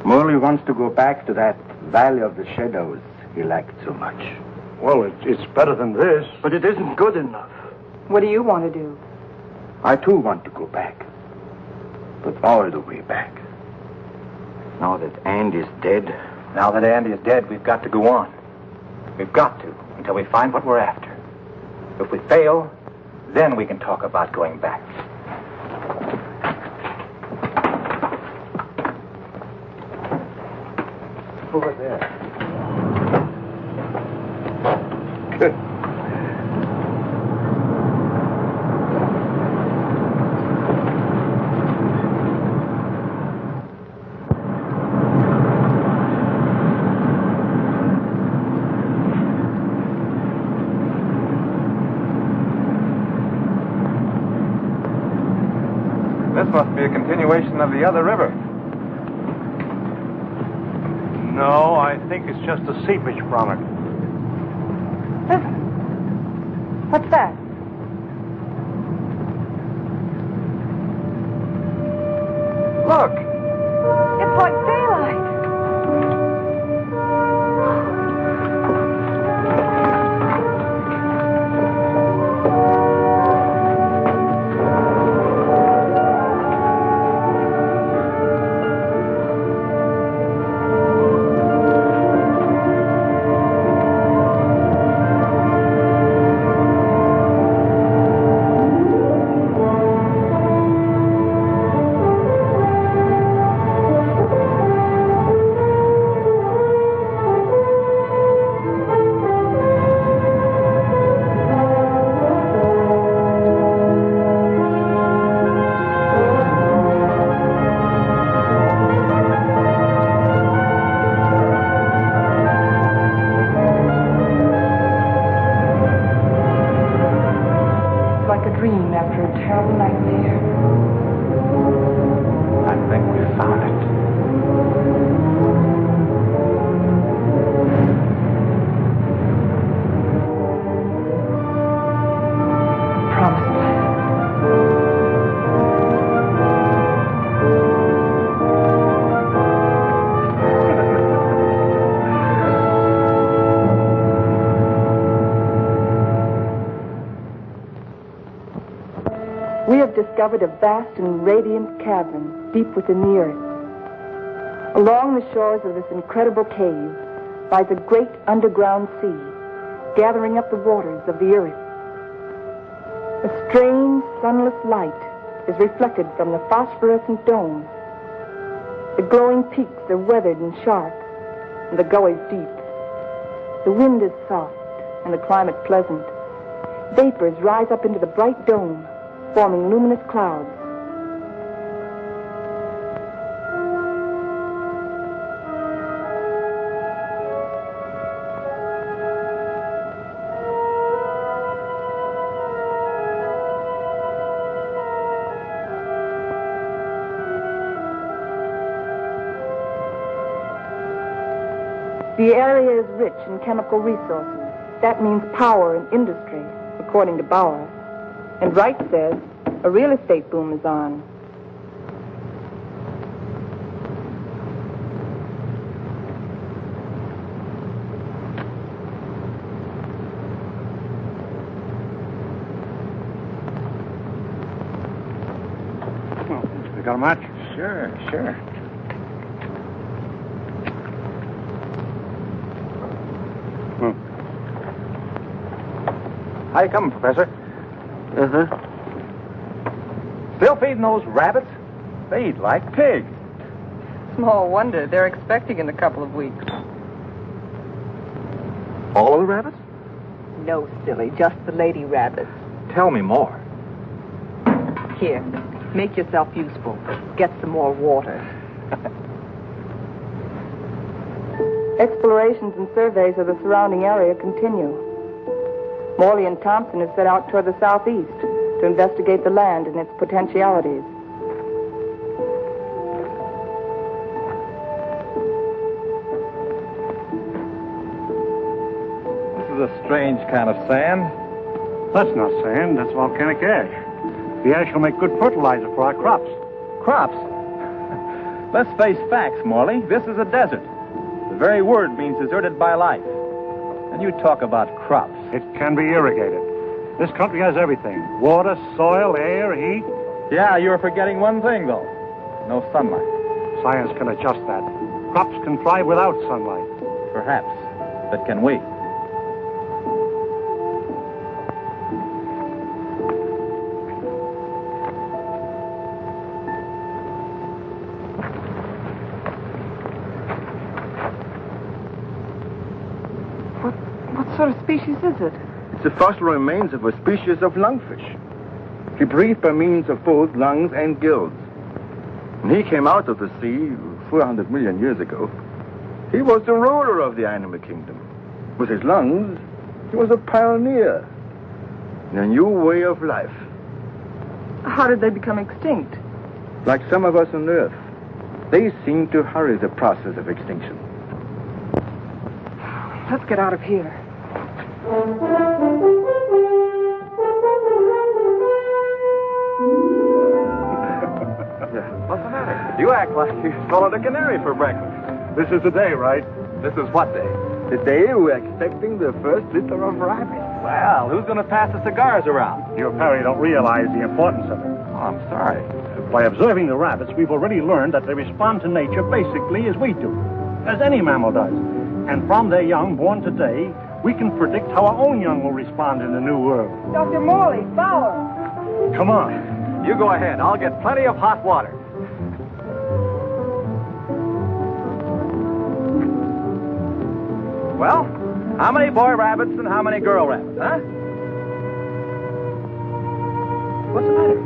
Morley wants to go back to that Valley of the Shadows he liked so much. Well, it's better than this. But it isn't good enough. What do you want to do? I too want to go back. But all the way back. Now that Andy's dead. Now that Andy is dead, we've got to go on. We've got to, until we find what we're after. If we fail, then we can talk about going back. Over there. This must be a continuation of the other river. No, I think it's just a seepage from it. Listen. What's that? Look! It's like daylight. We have discovered a vast and radiant cavern deep within the earth. Along the shores of this incredible cave lies a great underground sea, gathering up the waters of the earth. A strange, sunless light is reflected from the phosphorescent domes. The glowing peaks are weathered and sharp, and the gullies deep. The wind is soft, and the climate pleasant. Vapors rise up into the bright dome, forming luminous clouds. The area is rich in chemical resources. That means power and industry, according to Bauer. And Wright says a real estate boom is on. Well, you got a match? Sure. How you coming, Professor? Still feeding those rabbits? They eat like pigs. Small wonder. They're expecting in a couple of weeks. All of the rabbits? No, silly. Just the lady rabbits. Tell me more. Here, make yourself useful. Get some more water. Explorations and surveys of the surrounding area continue. Morley and Thompson have set out toward the southeast to investigate the land and its potentialities. This is a strange kind of sand. That's not sand, that's volcanic ash. The ash will make good fertilizer for our crops. Crops? Let's face facts, Morley. This is a desert. The very word means deserted by life. And you talk about crops. It can be irrigated. This country has everything. Water, soil, air, heat. Yeah, you're forgetting one thing, though. No sunlight. Science can adjust that. Crops can thrive without sunlight. Perhaps. But can we? What sort of species is it? It's the fossil remains of a species of lungfish. He breathed by means of both lungs and gills. When he came out of the sea 400 million years ago, he was the ruler of the animal kingdom. With his lungs, he was a pioneer in a new way of life. How did they become extinct? Like some of us on Earth, they seem to hurry the process of extinction. Let's get out of here. What's the matter? You act like you swallowed a canary for breakfast. This is the day, right? This is what day? The day we're expecting the first litter of rabbits. Well, who's going to pass the cigars around? You apparently don't realize the importance of it. Oh, I'm sorry. By observing the rabbits, we've already learned that they respond to nature basically as we do, as any mammal does. And from their young born today, we can predict how our own young will respond in the new world. Dr. Morley, Fowler. Come on. You go ahead. I'll get plenty of hot water. Well, how many boy rabbits and how many girl rabbits, huh? What's the matter?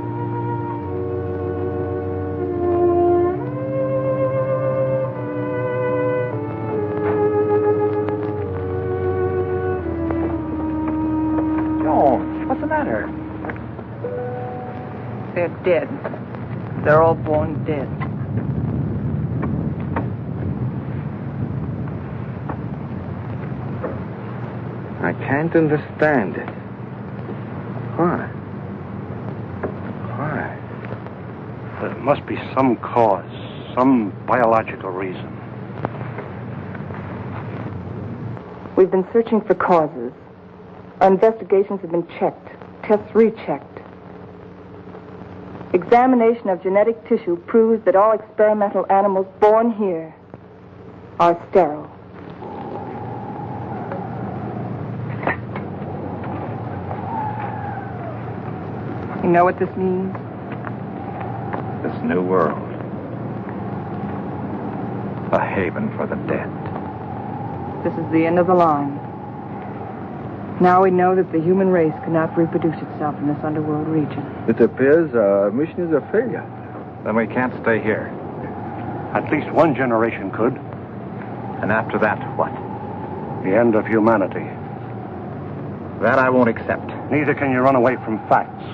Joan, what's the matter? They're dead. They're all born dead. I can't understand it. Why? Why? There must be some cause, some biological reason. We've been searching for causes. Our investigations have been checked, tests rechecked. Examination of genetic tissue proves that all experimental animals born here are sterile. You know what this means? This new world. A haven for the dead. This is the end of the line. Now we know that the human race cannot reproduce itself in this underworld region. It appears our mission is a failure. Then we can't stay here. At least one generation could. And after that, what? The end of humanity. That I won't accept. Neither can you run away from facts.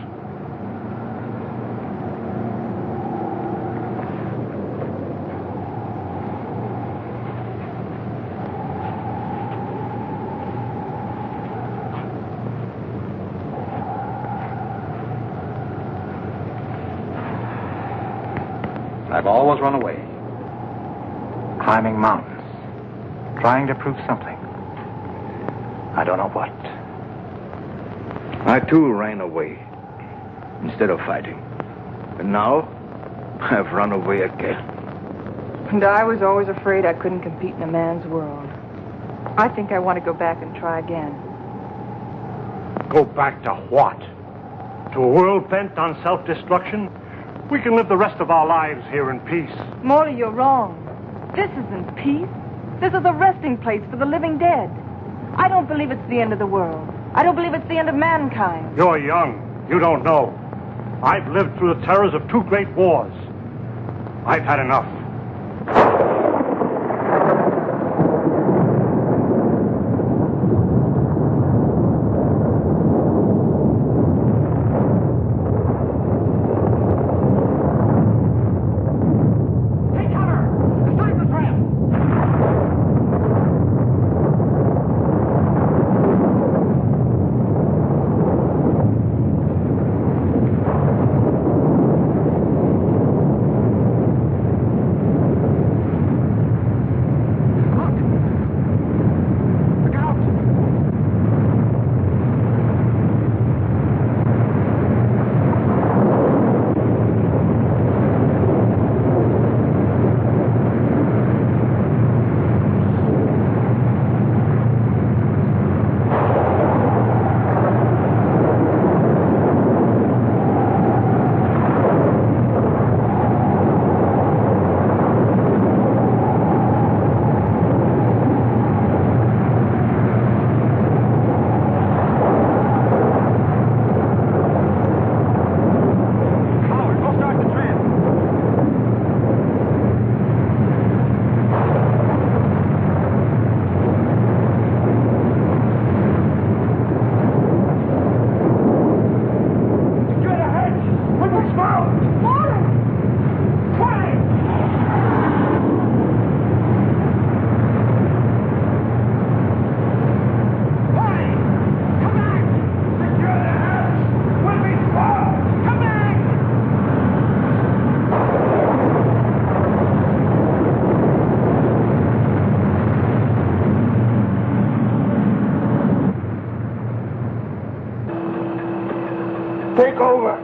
I've always run away. Climbing mountains. Trying to prove something. I don't know what. I too ran away instead of fighting. And now I've run away again. And I was always afraid I couldn't compete in a man's world. I think I want to go back and try again. Go back to what? To a world bent on self-destruction? We can live the rest of our lives here in peace. Morley, you're wrong. This isn't peace. This is a resting place for the living dead. I don't believe it's the end of the world. I don't believe it's the end of mankind. You're young. You don't know. I've lived through the terrors of 2 great wars. I've had enough. Take over.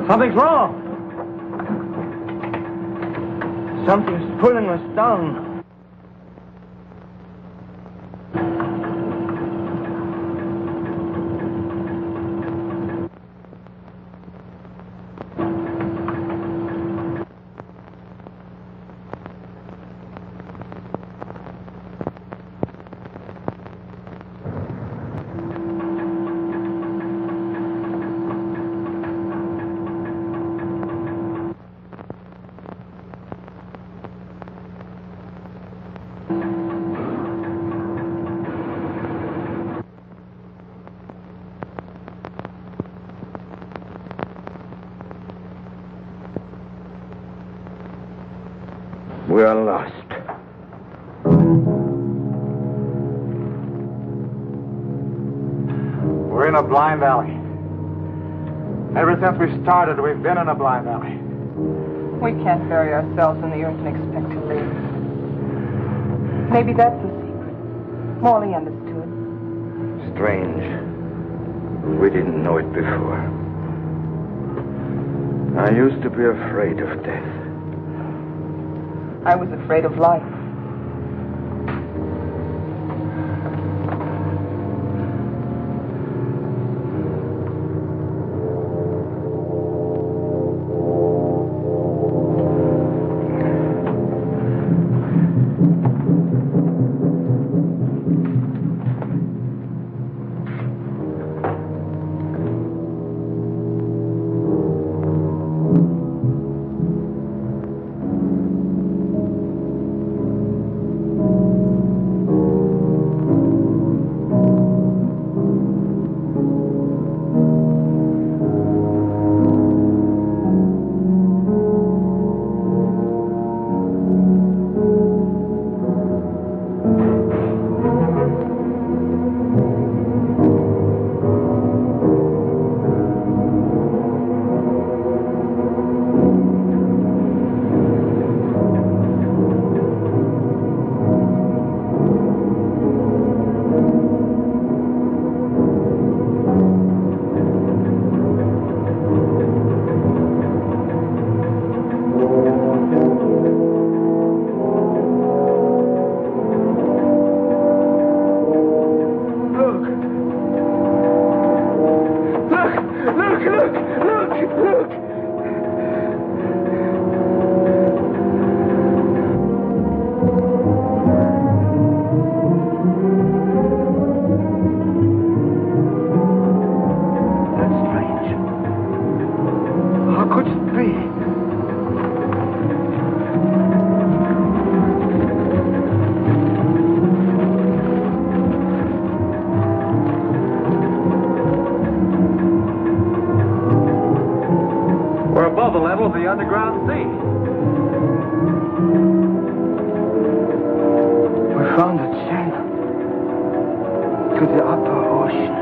Something's wrong. Something's pulling us down. We are lost. We're in a blind alley. Ever since we started, we've been in a blind alley. We can't bury ourselves in the earth and expect to live. Maybe that's the secret. Morley understood. Strange. We didn't know it before. I used to be afraid of death. I was afraid of life. The level of the underground sea. We found a channel to the upper ocean.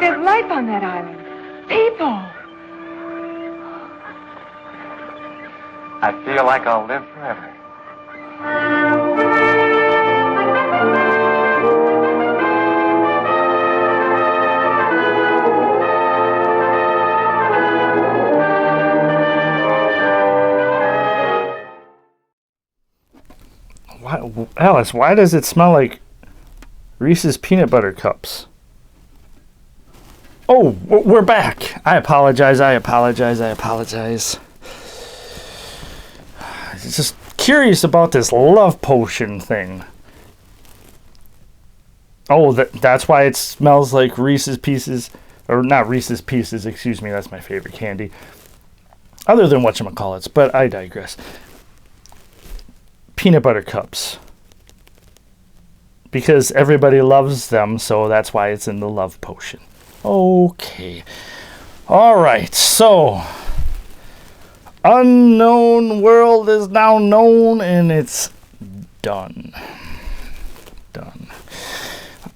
There's life on that island. People. I feel like I'll live forever. Alice, why does it smell like Reese's peanut butter cups? Oh, we're back. I apologize. Just curious about this love potion thing. Oh, that's why it smells like Reese's Pieces. Or not Reese's Pieces, excuse me. That's my favorite candy. Other than whatchamacallits, but I digress. Peanut butter cups. Because everybody loves them, so that's why it's in the love potion. Okay. Alright, so unknown world is now known, and it's done.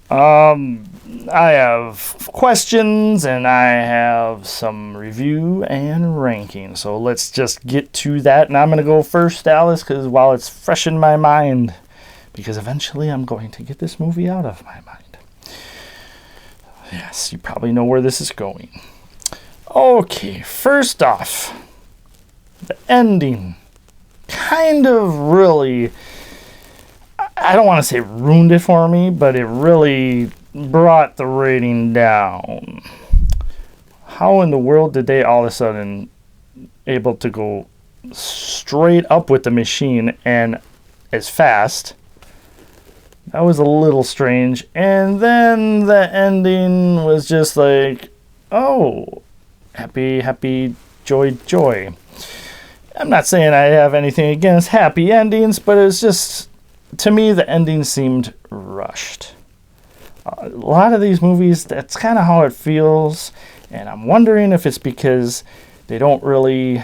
I have questions, and I have some review and ranking. So let's just get to that. And I'm going to go first, Alice, because while it's fresh in my mind, because eventually I'm going to get this movie out of my mind. Yes, you probably know where this is going. Okay, first off, the ending kind of really, I don't want to say ruined it for me, but it really brought the rating down. How in the world did they all of a sudden able to go straight up with the machine and as fast? That was a little strange. And then the ending was just like, oh, happy, joy. I'm not saying I have anything against happy endings, but it's just, to me, the ending seemed rushed. A lot of these movies, that's kind of how it feels, and I'm wondering if it's because they don't really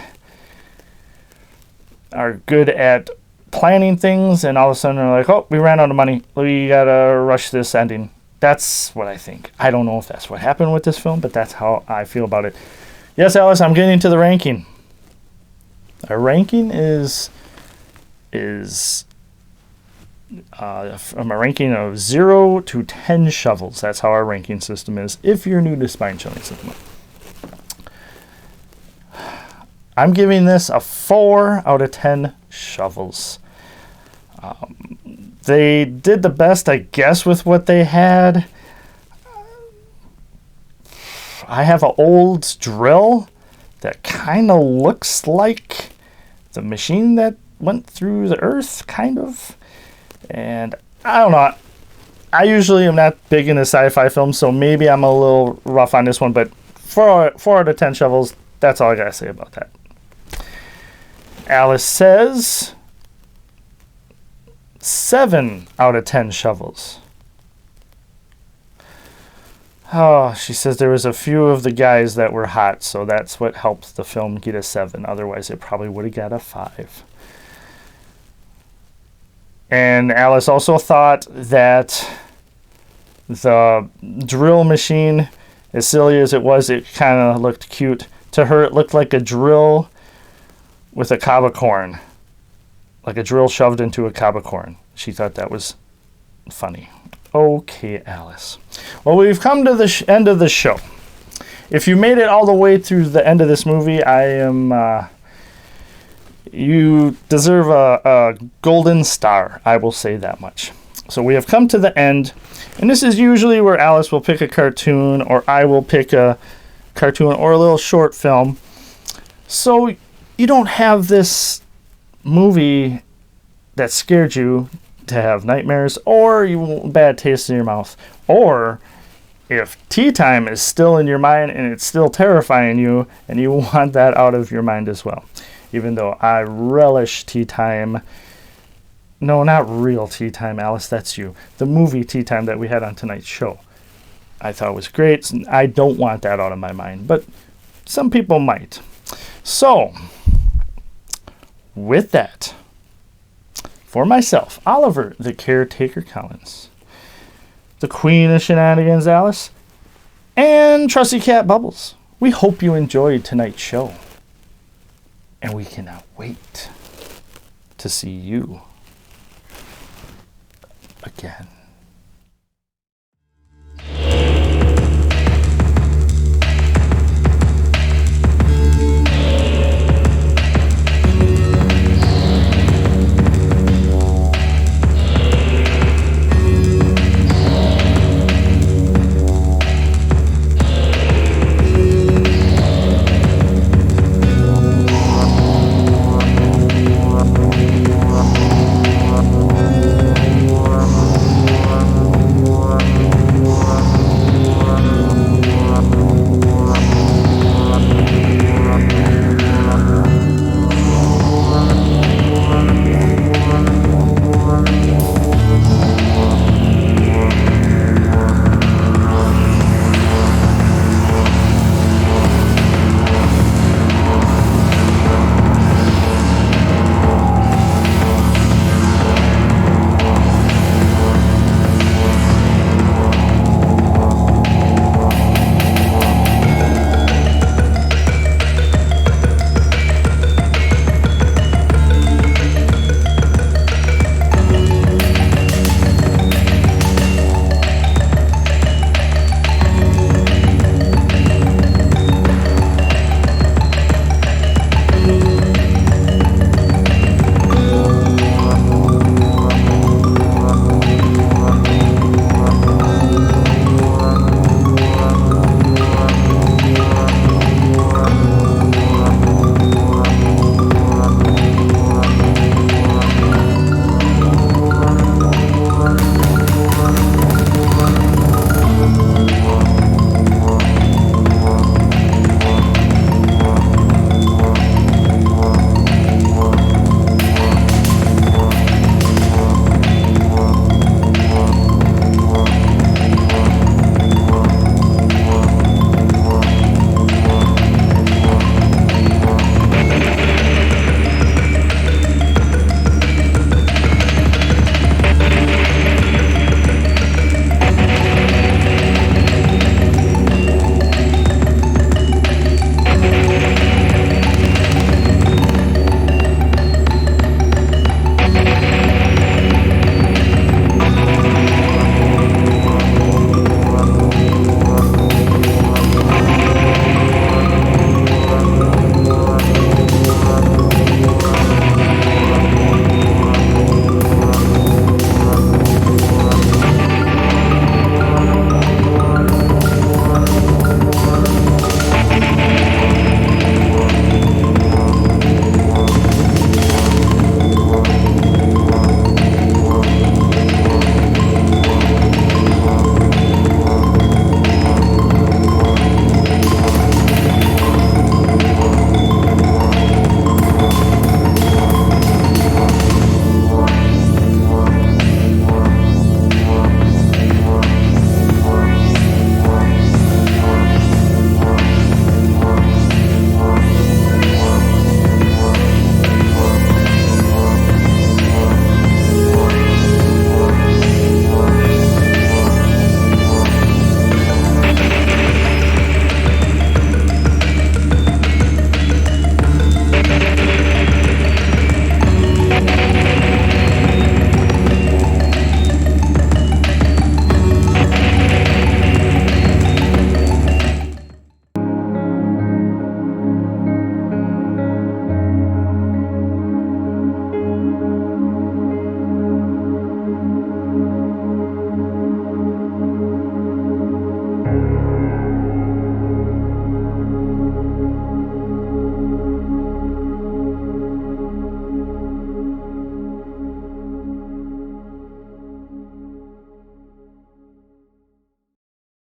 are good at planning things, and all of a sudden they're like, oh, we ran out of money, we gotta rush this ending. That's what I think. I don't know if that's what happened with this film, but that's how I feel about it. Yes, Alice, I'm getting to the ranking. Our ranking is from a ranking of 0 to 10 shovels. That's how our ranking system is, if you're new to Spine Chilling Cinema. I'm giving this a 4 out of 10 shovels. They did the best, I guess, with what they had. I have an old drill that kind of looks like the machine that went through the earth, kind of. And I don't know. I usually am not big into sci-fi films, so maybe I'm a little rough on this one, but 4 out of 10 shovels, that's all I gotta say about that. Alice says 7 out of 10 shovels. Oh, she says there was a few of the guys that were hot, so that's what helped the film get a 7. Otherwise, it probably would have got a 5. And Alice also thought that the drill machine, as silly as it was, it kind of looked cute. To her, it looked like a drill with a cob of corn. Like a drill shoved into a cob of corn. She thought that was funny. Okay, Alice. Well, we've come to the end of the show. If you made it all the way through the end of this movie, you deserve a golden star. I will say that much. So we have come to the end, and this is usually where Alice will pick a cartoon, or I will pick a cartoon or a little short film. So you don't have this movie that scared you to have nightmares or bad taste in your mouth. Or if Tea Time is still in your mind and it's still terrifying you and you want that out of your mind as well. Even though I relish Tea Time. No, not real Tea Time, Alice, that's you. The movie Tea Time that we had on tonight's show. I thought it was great. I don't want that out of my mind, but some people might. So, with that, for myself, Oliver, the Caretaker Collins, the Queen of Shenanigans, Alice, and Trusty Cat Bubbles, we hope you enjoyed tonight's show. And we cannot wait to see you again.